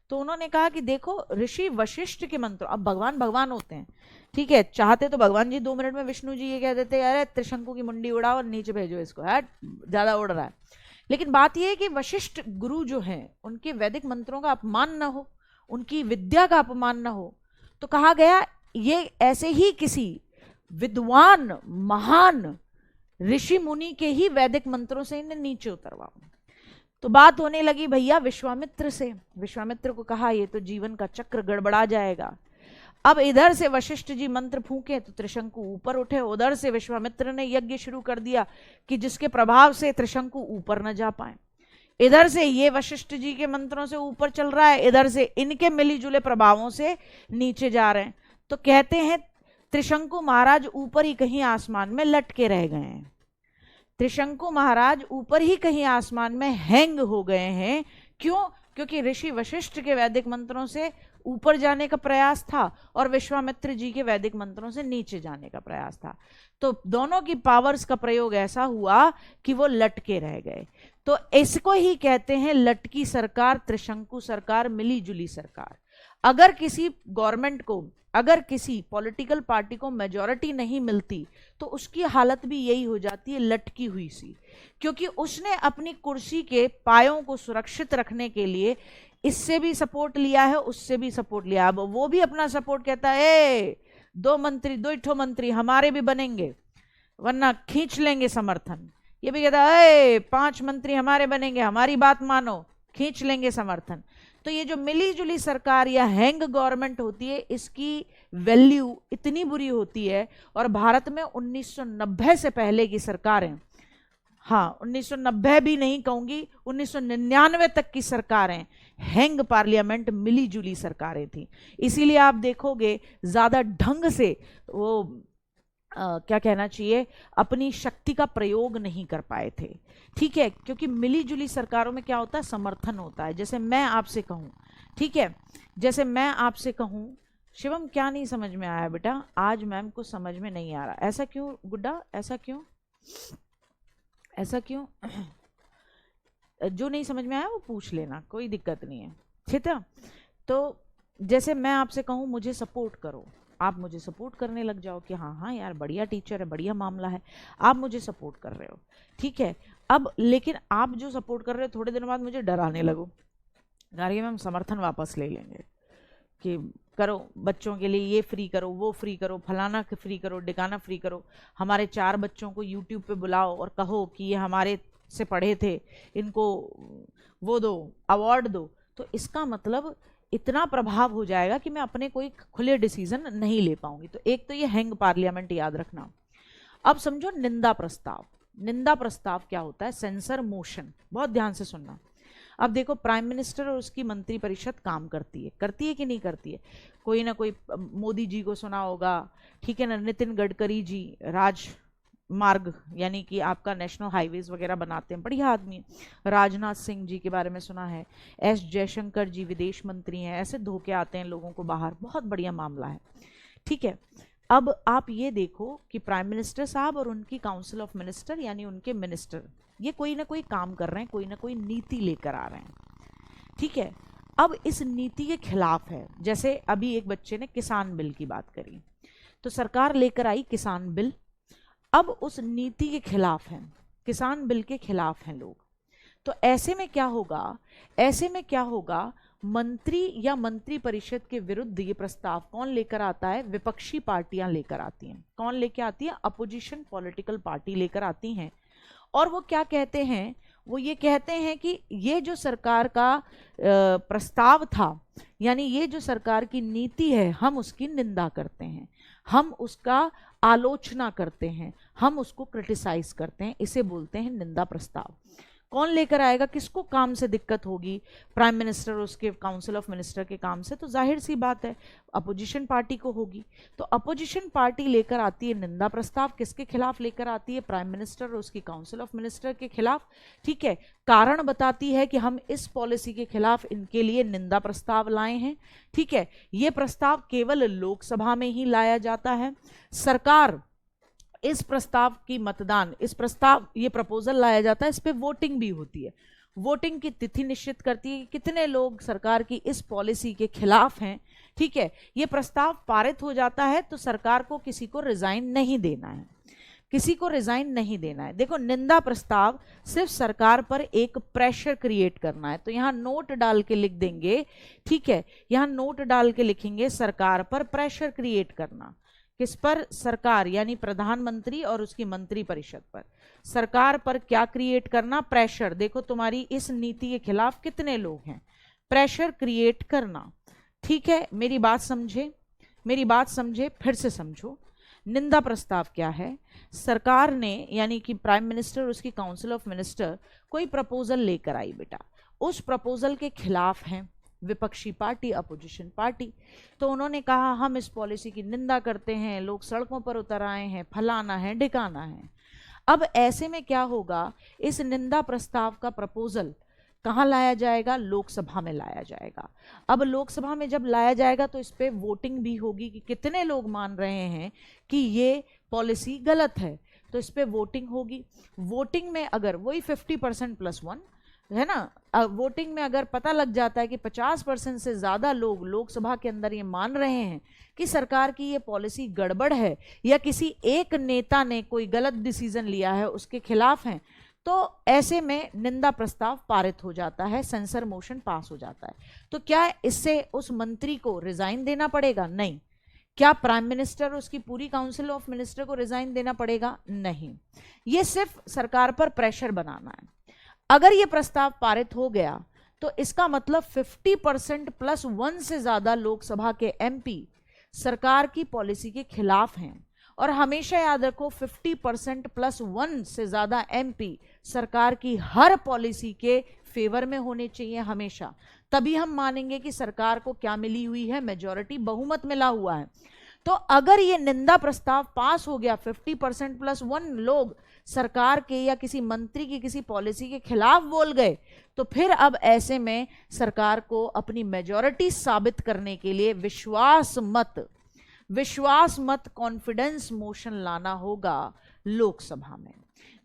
तो उन्होंने कहा कि देखो ऋषि वशिष्ठ के मंत्र, अब भगवान भगवान होते हैं, ठीक है, चाहते तो भगवान जी 2 मिनट में विष्णु जी ये कह देते अरे त्रिशंकु की मुंडी उड़ाओ और नीचे भेजो इसको, है ज्यादा उड़ रहा है। लेकिन बात यह है कि वशिष्ठ गुरु जो हैं उनके वैदिक मंत्रों का अपमान न हो, उनकी विद्या का अपमान न हो, तो कहा गया ये ऐसे ही किसी विद्वान महान ऋषि मुनि के ही वैदिक मंत्रों से इन्हें नीचे उतरवाओ। तो बात होने लगी भैया विश्वामित्र से। विश्वामित्र को कहा ये तो जीवन का चक्र गड़बड़ा जाएगा। अब इधर से वशिष्ठ जी मंत्र फूके तो त्रिशंकु ऊपर उठे, उधर से विश्वामित्र ने यज्ञ शुरू कर दिया कि जिसके प्रभाव से त्रिशंकु ऊपर न जा पाए। इधर से ये वशिष्ठ जी के मंत्रों से ऊपर चल रहा है, इधर से इनके मिलीजुले प्रभावों से नीचे जा रहे हैं। तो कहते हैं त्रिशंकु महाराज ऊपर ही कहीं आसमान में लटके रह गए हैं। त्रिशंकु महाराज ऊपर ही कहीं आसमान में हैंग हो गए हैं। क्यों? क्योंकि ऋषि वशिष्ठ के वैदिक मंत्रों से ऊपर जाने का प्रयास था और विश्वामित्र जी के वैदिक मंत्रों से नीचे जाने का प्रयास था। तो दोनों की पावर्स का प्रयोग ऐसा हुआ कि वो लटके रह गए। तो इसको ही कहते हैं लटकी सरकार, त्रिशंकु सरकार, मिली जुली सरकार। अगर किसी गवर्नमेंट को, अगर किसी पॉलिटिकल पार्टी को मेजॉरिटी नहीं मिलती तो उसकी हालत भी यही हो जाती है, लटकी हुई सी। क्योंकि उसने अपनी कुर्सी के पायों को सुरक्षित रखने के लिए इससे भी सपोर्ट लिया है, उससे भी सपोर्ट लिया। अब वो भी अपना सपोर्ट कहता है, दो मंत्री हमारे भी बनेंगे वरना खींच लेंगे समर्थन। ये भी कहता है 5 मंत्री हमारे बनेंगे, हमारी बात मानो, खींच लेंगे समर्थन। तो ये जो मिली जुली सरकार या हैंग गवर्नमेंट होती है, इसकी वैल्यू इतनी बुरी होती है। और भारत में 1990 से पहले की सरकारें, हाँ 1990 भी नहीं कहूंगी, 1999 तक की सरकारें हैंग पार्लियामेंट मिली जुली सरकारें थी। इसीलिए आप देखोगे ज्यादा ढंग से वो क्या कहना चाहिए, अपनी शक्ति का प्रयोग नहीं कर पाए थे। ठीक है, क्योंकि मिली जुली सरकारों में क्या होता है, समर्थन होता है। जैसे मैं आपसे कहूं, ठीक है, जैसे मैं आपसे कहूं शिवम क्या नहीं समझ में आया बेटा, आज मैम को समझ में नहीं आ रहा, ऐसा क्यों गुड्डा, ऐसा क्यों, ऐसा क्यों? जो नहीं समझ में आया वो पूछ लेना, कोई दिक्कत नहीं है, ठीक है। तो जैसे मैं आपसे कहूं मुझे सपोर्ट करो, आप मुझे सपोर्ट करने लग जाओ कि हाँ हाँ यार बढ़िया टीचर है, बढ़िया मामला है, आप मुझे सपोर्ट कर रहे हो, ठीक है। अब लेकिन आप जो सपोर्ट कर रहे हो थोड़े दिनों बाद मुझे डराने लगो, गाड़ी में हम समर्थन वापस ले लेंगे कि करो बच्चों के लिए ये फ्री करो, वो फ्री करो, फलाना फ्री करो, डिकाना फ्री करो, हमारे 4 बच्चों को यूट्यूब पे बुलाओ और कहो कि ये हमारे से पढ़े थे, इनको वो दो, अवार्ड दो। तो इसका मतलब इतना प्रभाव हो जाएगा कि मैं अपने कोई खुले डिसीजन नहीं ले पाऊंगी। तो एक तो ये हैंग पार्लियामेंट याद रखना। अब समझो निंदा प्रस्ताव। निंदा प्रस्ताव क्या होता है, सेंसर मोशन, बहुत ध्यान से सुनना। अब देखो प्राइम मिनिस्टर और उसकी मंत्री परिषद काम करती है कि नहीं करती है? कोई ना कोई, मोदी जी को सुना होगा, ठीक है ना, नितिन गडकरी जी राजमार्ग यानी कि आपका नेशनल हाईवेज वगैरह बनाते हैं, बढ़िया आदमी है। राजनाथ सिंह जी के बारे में सुना है, एस जयशंकर जी विदेश मंत्री हैं, ऐसे धोके आते हैं लोगों को बाहर, बहुत बढ़िया मामला है, ठीक है। अब आप ये देखो कि प्राइम मिनिस्टर साहब और उनकी काउंसिल ऑफ मिनिस्टर यानी उनके मिनिस्टर, ये कोई ना कोई काम कर रहे हैं, कोई ना कोई नीति लेकर आ रहे हैं, ठीक है। अब इस नीति के खिलाफ है, जैसे अभी एक बच्चे ने किसान बिल की बात करी, तो सरकार लेकर आई किसान बिल। अब उस नीति के खिलाफ है, किसान बिल के खिलाफ हैं लोग। तो ऐसे में क्या होगा, ऐसे में क्या होगा, मंत्री या मंत्री परिषद के विरुद्ध ये प्रस्ताव कौन लेकर आता है, विपक्षी पार्टियां लेकर आती हैं। कौन लेकर आती है, अपोजिशन पॉलिटिकल पार्टी लेकर आती हैं। और वो क्या कहते हैं, वो ये कहते हैं कि ये जो सरकार का प्रस्ताव था, यानी ये जो सरकार की नीति है, हम उसकी निंदा करते हैं, हम उसका आलोचना करते हैं, हम उसको क्रिटिसाइज करते हैं, इसे बोलते हैं निंदा प्रस्ताव। कौन लेकर आएगा, किसको काम से दिक्कत होगी, प्राइम मिनिस्टर और उसके काउंसिल ऑफ मिनिस्टर के काम से, तो जाहिर सी बात है अपोजिशन पार्टी को होगी। तो अपोजिशन पार्टी लेकर आती है निंदा प्रस्ताव, किसके खिलाफ लेकर आती है, प्राइम मिनिस्टर और उसकी काउंसिल ऑफ मिनिस्टर के खिलाफ, ठीक है। कारण बताती है कि हम इस पॉलिसी के खिलाफ इनके लिए निंदा प्रस्ताव लाए हैं, ठीक है। ये प्रस्ताव केवल लोकसभा में ही लाया जाता है। सरकार इस प्रस्ताव की मतदान, इस प्रस्ताव, ये प्रपोजल लाया जाता है, इस पे वोटिंग भी होती है। वोटिंग की तिथि निश्चित करती है कि कितने लोग सरकार की इस पॉलिसी के खिलाफ हैं, ठीक है। ये प्रस्ताव पारित हो जाता है तो सरकार को किसी को रिजाइन नहीं देना है, किसी को रिजाइन नहीं देना है। देखो निंदा प्रस्ताव सिर्फ सरकार पर एक प्रेशर क्रिएट करना है। तो यहाँ नोट डाल के लिख देंगे, ठीक है, यहाँ नोट डाल के लिखेंगे सरकार पर प्रेशर क्रिएट करना। किस पर? सरकार यानी प्रधानमंत्री और उसकी मंत्री परिषद पर। सरकार पर क्या क्रिएट करना? प्रेशर। देखो तुम्हारी इस नीति के खिलाफ कितने लोग हैं, प्रेशर क्रिएट करना। ठीक है, मेरी बात समझे, मेरी बात समझे, फिर से समझो। निंदा प्रस्ताव क्या है? सरकार ने यानी कि प्राइम मिनिस्टर, उसकी काउंसिल ऑफ मिनिस्टर कोई प्रपोजल लेकर आई बेटा, उस प्रपोजल के खिलाफ हैं विपक्षी पार्टी, अपोजिशन पार्टी। तो उन्होंने कहा हम इस पॉलिसी की निंदा करते हैं, लोग सड़कों पर उतर आए हैं, फलाना है ढिकाना है। अब ऐसे में क्या होगा, इस निंदा प्रस्ताव का प्रपोजल कहाँ लाया जाएगा? लोकसभा में लाया जाएगा। अब लोकसभा में जब लाया जाएगा तो इस पे वोटिंग भी होगी कि कितने लोग मान रहे हैं कि ये पॉलिसी गलत है, तो इस पे वोटिंग होगी। वोटिंग में अगर वही 50% + 1 है ना, वोटिंग में अगर पता लग जाता है कि 50% से ज़्यादा लोग लोकसभा के अंदर ये मान रहे हैं कि सरकार की ये पॉलिसी गड़बड़ है या किसी एक नेता ने कोई गलत डिसीजन लिया है, उसके खिलाफ हैं, तो ऐसे में निंदा प्रस्ताव पारित हो जाता है, सेंसर मोशन पास हो जाता है। तो क्या इससे उस मंत्री को रिजाइन देना पड़ेगा? नहीं। क्या प्राइम मिनिस्टर, उसकी पूरी काउंसिल ऑफ मिनिस्टर को रिजाइन देना पड़ेगा? नहीं। ये सिर्फ सरकार पर प्रेशर बनाना है। अगर ये प्रस्ताव पारित हो गया तो इसका मतलब 50% + 1 से ज्यादा लोकसभा के MP सरकार की पॉलिसी के खिलाफ हैं। और हमेशा याद रखो 50% + 1 से ज्यादा MP सरकार की हर पॉलिसी के फेवर में होने चाहिए हमेशा, तभी हम मानेंगे कि सरकार को क्या मिली हुई है, मेजॉरिटी, बहुमत मिला हुआ है। तो अगर ये निंदा प्रस्ताव पास हो गया, 50% + 1 लोग सरकार के या किसी मंत्री की किसी पॉलिसी के खिलाफ बोल गए, तो फिर अब ऐसे में सरकार को अपनी मेजॉरिटी साबित करने के लिए विश्वास मत कॉन्फिडेंस मोशन लाना होगा लोकसभा में।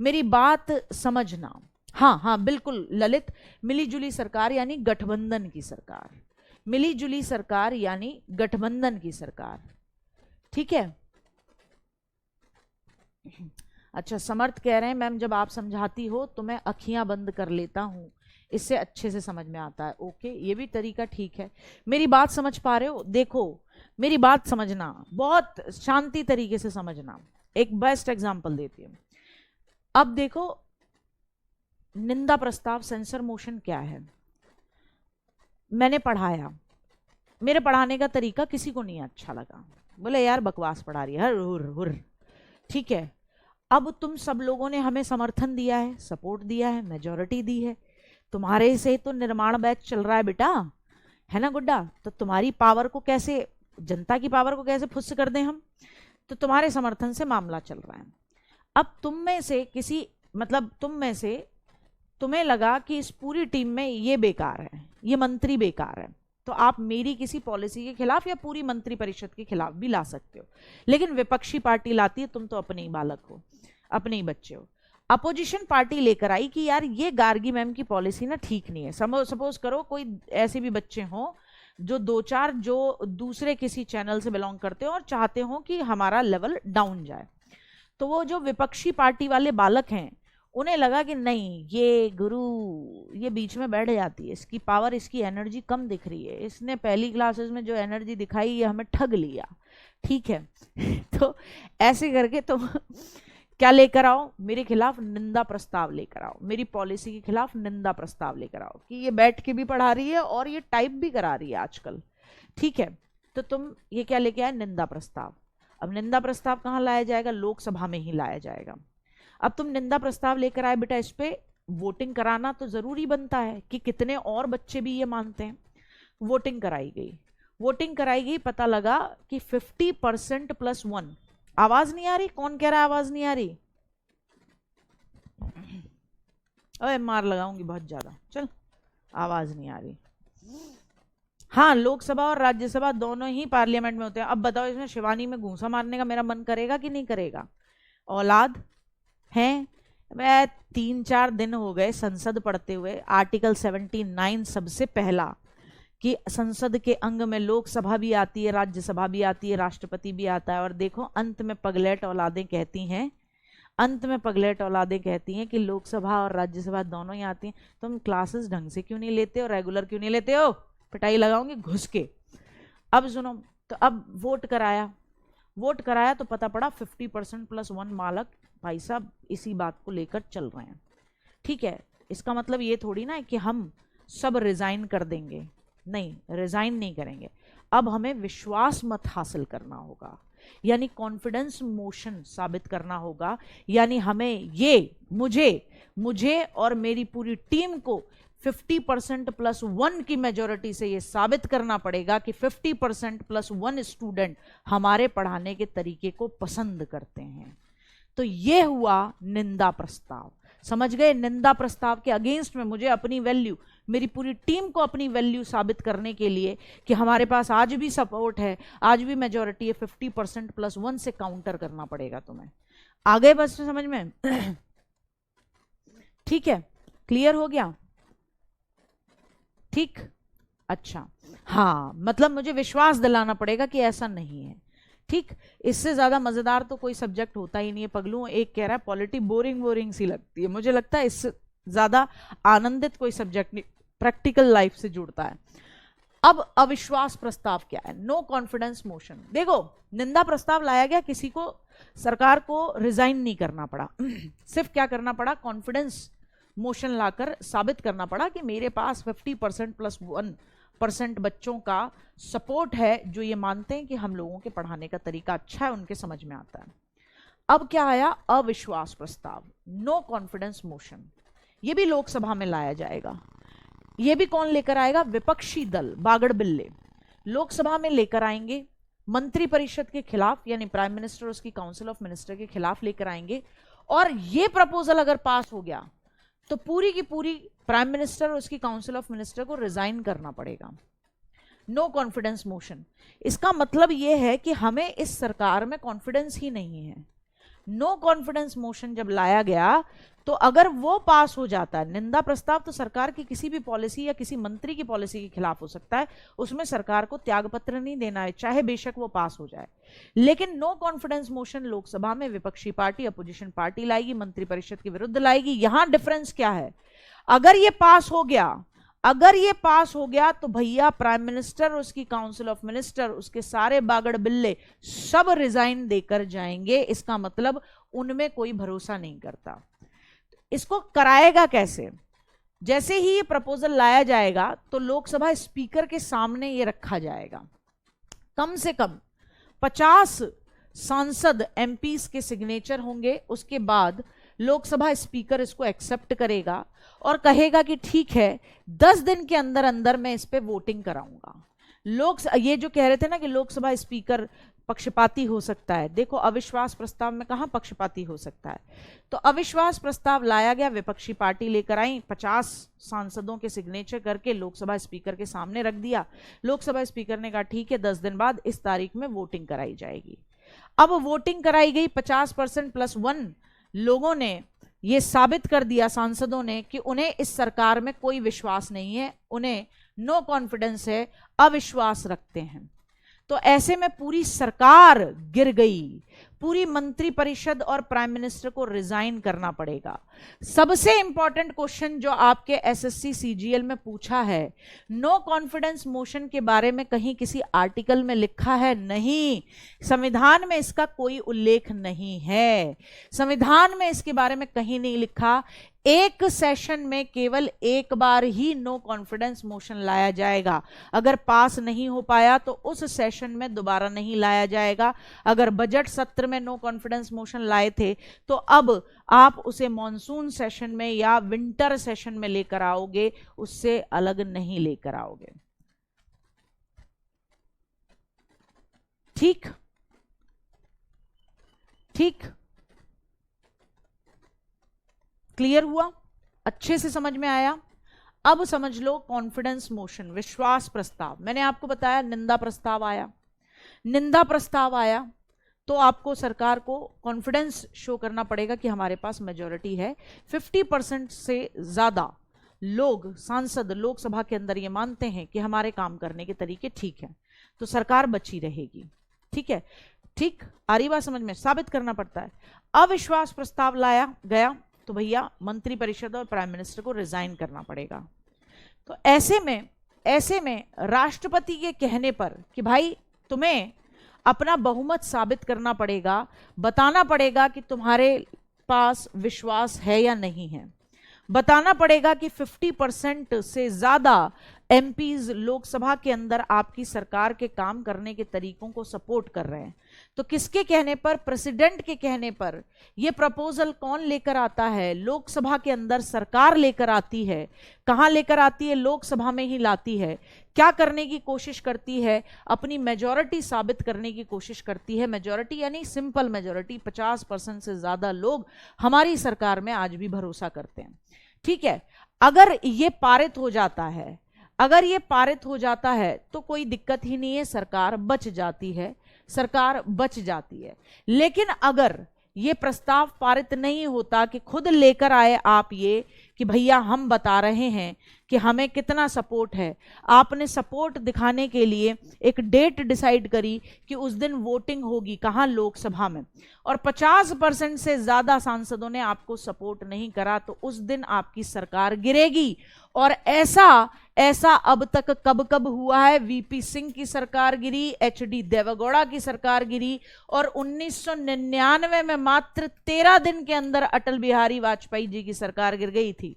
मेरी बात समझना। हाँ हाँ बिल्कुल ललित, मिलीजुली सरकार यानी गठबंधन की सरकार, मिलीजुली सरकार यानी गठबंधन की सरकार। ठीक है, अच्छा समर्थ कह रहे हैं मैम जब आप समझाती हो तो मैं अखियां बंद कर लेता हूं, इससे अच्छे से समझ में आता है। ओके, ये भी तरीका ठीक है। मेरी बात समझ पा रहे हो? देखो मेरी बात समझना, बहुत शांति तरीके से समझना। एक बेस्ट एग्जांपल देती हूं। अब देखो निंदा प्रस्ताव, सेंसर मोशन क्या है, मैंने पढ़ाया, मेरे पढ़ाने का तरीका किसी को नहीं अच्छा लगा, बोले यार बकवास पढ़ा रही है, हर हुर हुर। ठीक है, अब तुम सब लोगों ने हमें समर्थन दिया है, सपोर्ट दिया है, मेजॉरिटी दी है, तुम्हारे से तो निर्माण बैच चल रहा है बेटा, है ना गुड्डा? तो तुम्हारी पावर को कैसे, जनता की पावर को कैसे फुस कर दें हम? तो तुम्हारे समर्थन से मामला चल रहा है। अब तुम में से किसी, मतलब तुम में से, तुम्हें लगा कि इस पूरी टीम में ये बेकार है, ये मंत्री बेकार है, तो आप मेरी किसी पॉलिसी के खिलाफ या पूरी मंत्री परिषद के खिलाफ भी ला सकते हो। लेकिन विपक्षी पार्टी लाती है, तुम तो अपने ही बालक हो, अपने ही बच्चे हो। अपोजिशन पार्टी लेकर आई कि यार ये गार्गी मैम की पॉलिसी ना ठीक नहीं है। सपोज करो कोई ऐसे भी बच्चे हों जो 2-4 जो दूसरे किसी चैनल से बिलोंग करते हो और चाहते हो कि हमारा लेवल डाउन जाए, तो वो जो विपक्षी पार्टी वाले बालक हैं उन्हें लगा कि नहीं ये गुरु ये बीच में बैठ जाती है, इसकी पावर, इसकी एनर्जी कम दिख रही है, इसने पहली क्लासेस में जो एनर्जी दिखाई ये हमें ठग लिया। ठीक है तो ऐसे करके तुम क्या लेकर आओ, मेरे खिलाफ निंदा प्रस्ताव लेकर आओ, मेरी पॉलिसी के खिलाफ निंदा प्रस्ताव लेकर आओ कि ये बैठ के भी पढ़ा रही है और ये टाइप भी करा रही है आजकल। ठीक है, तो तुम ये क्या लेके आए, निंदा प्रस्ताव। अब निंदा प्रस्ताव कहाँ लाया जाएगा, लोकसभा में ही लाया जाएगा। अब तुम निंदा प्रस्ताव लेकर आए बेटा, इस पे वोटिंग कराना तो जरूरी बनता है कि कितने और बच्चे भी ये मानते हैं। वोटिंग कराई गई, वोटिंग कराई गई, पता लगा कि 50% + 1। आवाज नहीं आ रही? कौन कह रहा है आवाज नहीं आ रही? अरे मार लगाऊंगी बहुत ज्यादा, चल आवाज नहीं आ रही। हाँ, लोकसभा और राज्यसभा दोनों ही पार्लियामेंट में होते हैं। अब बताओ इसमें शिवानी में घूंसा मारने का मेरा मन करेगा कि नहीं करेगा? औलाद हैं। मैं 3-4 दिन हो गए संसद पढ़ते हुए, आर्टिकल 79 सबसे पहला कि संसद के अंग में लोकसभा भी आती है, राज्यसभा भी आती है, राष्ट्रपति भी आता है। और देखो अंत में पगलेट औलादें कहती हैं, अंत में पगलेट औलादें कहती हैं कि लोकसभा और राज्यसभा दोनों ही आती हैं। तुम क्लासेस ढंग से क्यों नहीं लेते हो, रेगुलर क्यों नहीं लेते हो? पिटाई लगाऊंगी घुस के। अब सुनो, तो अब वोट कराया, वोट कराया तो पता पड़ा 50% प्लस 1 मालक भाई साहब इसी बात को लेकर चल रहे हैं। ठीक है, इसका मतलब ये थोड़ी ना है कि हम सब रिजाइन कर देंगे, नहीं, रिजाइन नहीं करेंगे। अब हमें विश्वास मत हासिल करना होगा, यानी कॉन्फिडेंस मोशन साबित करना होगा, यानी हमें ये मुझे और मेरी पूरी टीम को 50% प्लस 1 की मेजोरिटी से ये साबित करना पड़ेगा कि 50% प्लस 1 स्टूडेंट हमारे पढ़ाने के तरीके को पसंद करते हैं। तो ये हुआ निंदा प्रस्ताव। समझ गए? निंदा प्रस्ताव के अगेंस्ट में मुझे अपनी वैल्यू, मेरी पूरी टीम को अपनी वैल्यू साबित करने के लिए कि हमारे पास आज भी सपोर्ट है, आज भी मेजोरिटी है, 50% प्लस 1 से काउंटर करना पड़ेगा तुम्हें। आ गए बस समझ में? ठीक है, क्लियर हो गया? ठीक, अच्छा, हाँ, मतलब मुझे विश्वास दिलाना पड़ेगा कि ऐसा नहीं है। ठीक, इससे ज्यादा मजेदार तो कोई सब्जेक्ट होता ही नहीं है पगलू। एक कह रहा है पॉलिटी बोरिंग सी लगती है, मुझे लगता है इससे ज्यादा आनंदित कोई सब्जेक्ट नहीं प्रैक्टिकल लाइफ से जुड़ता है। अब अविश्वास प्रस्ताव क्या है? No confidence motion. देखो, निंदा प्रस्ताव लाया गया, किसी को, सरकार को रिजाइन नहीं करना पड़ा सिर्फ क्या करना पड़ा? कॉन्फिडेंस मोशन लाकर साबित करना पड़ा कि मेरे पास 50% प्लस 1% बच्चों का सपोर्ट है जो ये मानते हैं कि हम लोगों के पढ़ाने का तरीका अच्छा है, उनके समझ में आता है। अब क्या आया? अविश्वास प्रस्ताव, नो कॉन्फिडेंस मोशन। ये भी लोकसभा में लाया जाएगा। ये भी कौन लेकर आएगा? विपक्षी दल, बागड़ बिल्ले लोकसभा में लेकर आएंगे, मंत्री परिषद के खिलाफ, यानी प्राइम मिनिस्टर, उसकी काउंसिल ऑफ मिनिस्टर के खिलाफ लेकर आएंगे। और ये प्रपोजल अगर पास हो गया तो पूरी की पूरी प्राइम मिनिस्टर और उसकी काउंसिल ऑफ मिनिस्टर को रिजाइन करना पड़ेगा। नो कॉन्फिडेंस मोशन, इसका मतलब यह है कि हमें इस सरकार में कॉन्फिडेंस ही नहीं है। नो कॉन्फिडेंस मोशन जब लाया गया तो अगर वो पास हो जाता है, निंदा प्रस्ताव तो सरकार की किसी भी पॉलिसी या किसी मंत्री की पॉलिसी के खिलाफ हो सकता है, उसमें सरकार को त्यागपत्र नहीं देना है, चाहे बेशक वो पास हो जाए। लेकिन नो कॉन्फिडेंस मोशन लोकसभा में विपक्षी पार्टी, अपोजिशन पार्टी लाएगी, मंत्रिपरिषद के विरुद्ध लाएगी। यहां डिफरेंस क्या है? अगर ये पास हो गया, तो भैया प्राइम मिनिस्टर, उसकी काउंसिल ऑफ मिनिस्टर, उसके सारे बागड़ बिल्ले सब रिजाइन देकर जाएंगे। इसका मतलब उनमें कोई भरोसा नहीं करता। इसको कराएगा कैसे? जैसे ही ये प्रपोजल लाया जाएगा तो लोकसभा स्पीकर के सामने ये रखा जाएगा, कम से कम 50 सांसद एमपीस के सिग्नेचर होंगे। उसके बाद लोकसभा स्पीकर इसको एक्सेप्ट करेगा और कहेगा कि ठीक है, 10 दिन के अंदर अंदर मैं इस पे वोटिंग कराऊंगा। ये जो कह रहे थे ना कि लोकसभा स्पीकर पक्षपाती हो सकता है, देखो अविश्वास प्रस्ताव में कहां पक्षपाती हो सकता है। तो अविश्वास प्रस्ताव लाया गया, विपक्षी पार्टी लेकर आई, 50 सांसदों के सिग्नेचर करके लोकसभा स्पीकर के सामने रख दिया। लोकसभा स्पीकर ने कहा ठीक है, 10 दिन बाद इस तारीख में वोटिंग कराई जाएगी। अब वोटिंग कराई गई, 50% प्लस 1 लोगों ने ये साबित कर दिया, सांसदों ने, कि उन्हें इस सरकार में कोई विश्वास नहीं है, उन्हें नो कॉन्फिडेंस है, अविश्वास रखते हैं। तो ऐसे में पूरी सरकार गिर गई, पूरी मंत्री परिषद और प्राइम मिनिस्टर को रिजाइन करना पड़ेगा। सबसे इंपॉर्टेंट क्वेश्चन जो आपके एसएससी सीजीएल में पूछा है, नो कॉन्फिडेंस मोशन के बारे में कहीं किसी आर्टिकल में लिखा है? नहीं, संविधान में इसका कोई उल्लेख नहीं है, संविधान में इसके बारे में कहीं नहीं लिखा। एक सेशन में केवल एक बार ही नो कॉन्फिडेंस मोशन लाया जाएगा, अगर पास नहीं हो पाया तो उस सेशन में दोबारा नहीं लाया जाएगा। अगर बजट सत्र में नो कॉन्फिडेंस मोशन लाए थे तो अब आप उसे मॉनसून सेशन में या विंटर सेशन में लेकर आओगे, उससे अलग नहीं लेकर आओगे। ठीक ठीक, क्लियर हुआ? अच्छे से समझ में आया? अब समझ लो कॉन्फिडेंस मोशन, विश्वास प्रस्ताव। मैंने आपको बताया निंदा प्रस्ताव आया, निंदा प्रस्ताव आया तो आपको सरकार को कॉन्फिडेंस शो करना पड़ेगा कि हमारे पास मेजॉरिटी है, 50% से ज्यादा लोग, सांसद लोकसभा के अंदर ये मानते हैं कि हमारे काम करने के तरीके ठीक है, तो सरकार बची रहेगी। ठीक है, ठीक आ रही बात समझ में? साबित करना पड़ता है। अविश्वास प्रस्ताव लाया गया तो भैया मंत्री परिषद और प्राइम मिनिस्टर को रिजाइन करना पड़ेगा। तो ऐसे में राष्ट्रपति के कहने पर कि भाई तुम्हें अपना बहुमत साबित करना पड़ेगा, बताना पड़ेगा कि तुम्हारे पास विश्वास है या नहीं है, बताना पड़ेगा कि 50% से ज्यादा एमपीज लोकसभा के अंदर आपकी सरकार के काम करने के तरीकों को सपोर्ट कर रहे हैं। तो किसके कहने पर? प्रेसिडेंट के कहने पर। यह प्रपोजल कौन लेकर आता है? लोकसभा के अंदर सरकार लेकर आती है। कहां लेकर आती है? लोकसभा में ही लाती है। क्या करने की कोशिश करती है? अपनी मेजॉरिटी साबित करने की कोशिश करती है। मेजॉरिटी यानी सिंपल मेजॉरिटी, 50% से ज्यादा लोग हमारी सरकार में आज भी भरोसा करते हैं। ठीक है, अगर ये पारित हो जाता है, अगर ये पारित हो जाता है तो कोई दिक्कत ही नहीं है, सरकार बच जाती है, सरकार बच जाती है। लेकिन अगर ये प्रस्ताव पारित नहीं होता कि खुद लेकर आए आप ये कि भैया हम बता रहे हैं कि हमें कितना सपोर्ट है, आपने सपोर्ट दिखाने के लिए एक डेट डिसाइड करी कि उस दिन वोटिंग होगी, कहां? लोकसभा में, और 50% से ज्यादा सांसदों ने आपको सपोर्ट नहीं करा, तो उस दिन आपकी सरकार गिरेगी। और ऐसा अब तक कब कब हुआ है? वीपी सिंह की सरकार गिरी, एचडी देवेगौड़ा की सरकार गिरी, और 1999 में मात्र 13 दिन के अंदर अटल बिहारी वाजपेयी जी की सरकार गिर गई थी।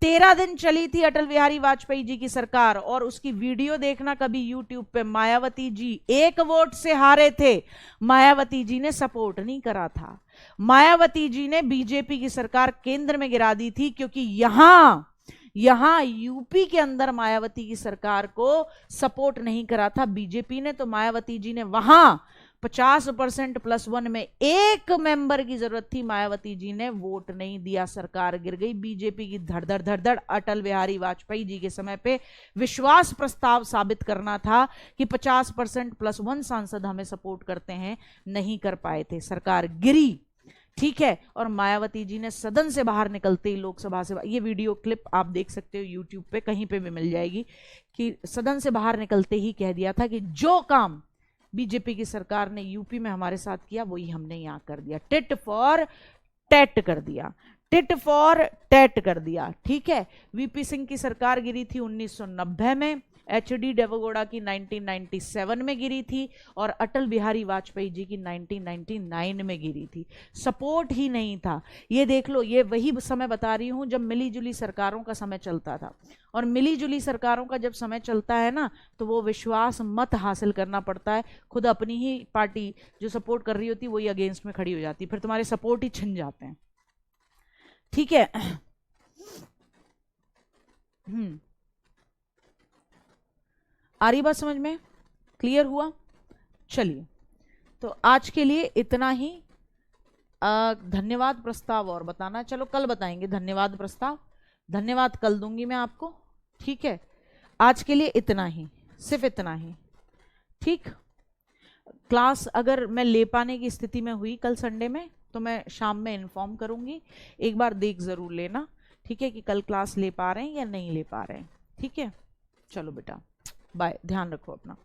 13 दिन चली थी अटल बिहारी वाजपेयी जी की सरकार, और उसकी वीडियो देखना कभी यूट्यूब पे। मायावती जी 1 वोट से हारे थे, मायावती जी ने सपोर्ट नहीं करा था, मायावती जी ने बीजेपी की सरकार केंद्र में गिरा दी थी, क्योंकि यहां यूपी के अंदर मायावती की सरकार को सपोर्ट नहीं करा था बीजेपी ने। तो मायावती जी ने वहां 50% +1 में एक मेंबर की जरूरत थी, मायावती जी ने वोट नहीं दिया, सरकार गिर गई। बीजेपी की धड़ अटल बिहारी वाजपेयी जी के समय पे विश्वास प्रस्ताव साबित करना था कि 50% +1 सांसद हमें सपोर्ट करते हैं, नहीं कर पाए थे, सरकार गिरी। ठीक है, और मायावती जी ने सदन से बाहर निकलते ही, लोकसभा से, ये वीडियो क्लिप आप देख सकते हो यूट्यूब पे, कहीं पे भी मिल जाएगी, कि सदन से बाहर निकलते ही कह दिया था कि जो काम बीजेपी की सरकार ने यूपी में हमारे साथ किया वही हमने यहां कर दिया, टिट फॉर टैट कर दिया, टिट फॉर टैट कर दिया। ठीक है, वीपी सिंह की सरकार गिरी थी 1990 में, एचडी देवेगौड़ा की 1997 में गिरी थी, और अटल बिहारी वाजपेयी जी की 1999 में गिरी थी। सपोर्ट ही नहीं था। ये देख लो, ये वही समय बता रही हूं जब मिली जुली सरकारों का समय चलता था, और मिली जुली सरकारों का जब समय चलता है ना, तो वो विश्वास मत हासिल करना पड़ता है। खुद अपनी ही पार्टी जो सपोर्ट कर रही होती वही अगेंस्ट में खड़ी हो जाती, फिर तुम्हारे सपोर्ट ही छिन जाते हैं। ठीक है, आ रही बात समझ में? क्लियर हुआ? चलिए, तो आज के लिए इतना ही। धन्यवाद प्रस्ताव और बताना, चलो कल बताएंगे धन्यवाद प्रस्ताव, धन्यवाद कल दूंगी मैं आपको। ठीक है, आज के लिए इतना ही, सिर्फ इतना ही। ठीक, क्लास अगर मैं ले पाने की स्थिति में हुई कल संडे में तो मैं शाम में इन्फॉर्म करूंगी, एक बार देख जरूर लेना। ठीक है, कि कल क्लास ले पा रहे हैं या नहीं ले पा रहे हैं। ठीक है, चलो बेटा, बाय, ध्यान रखो अपना।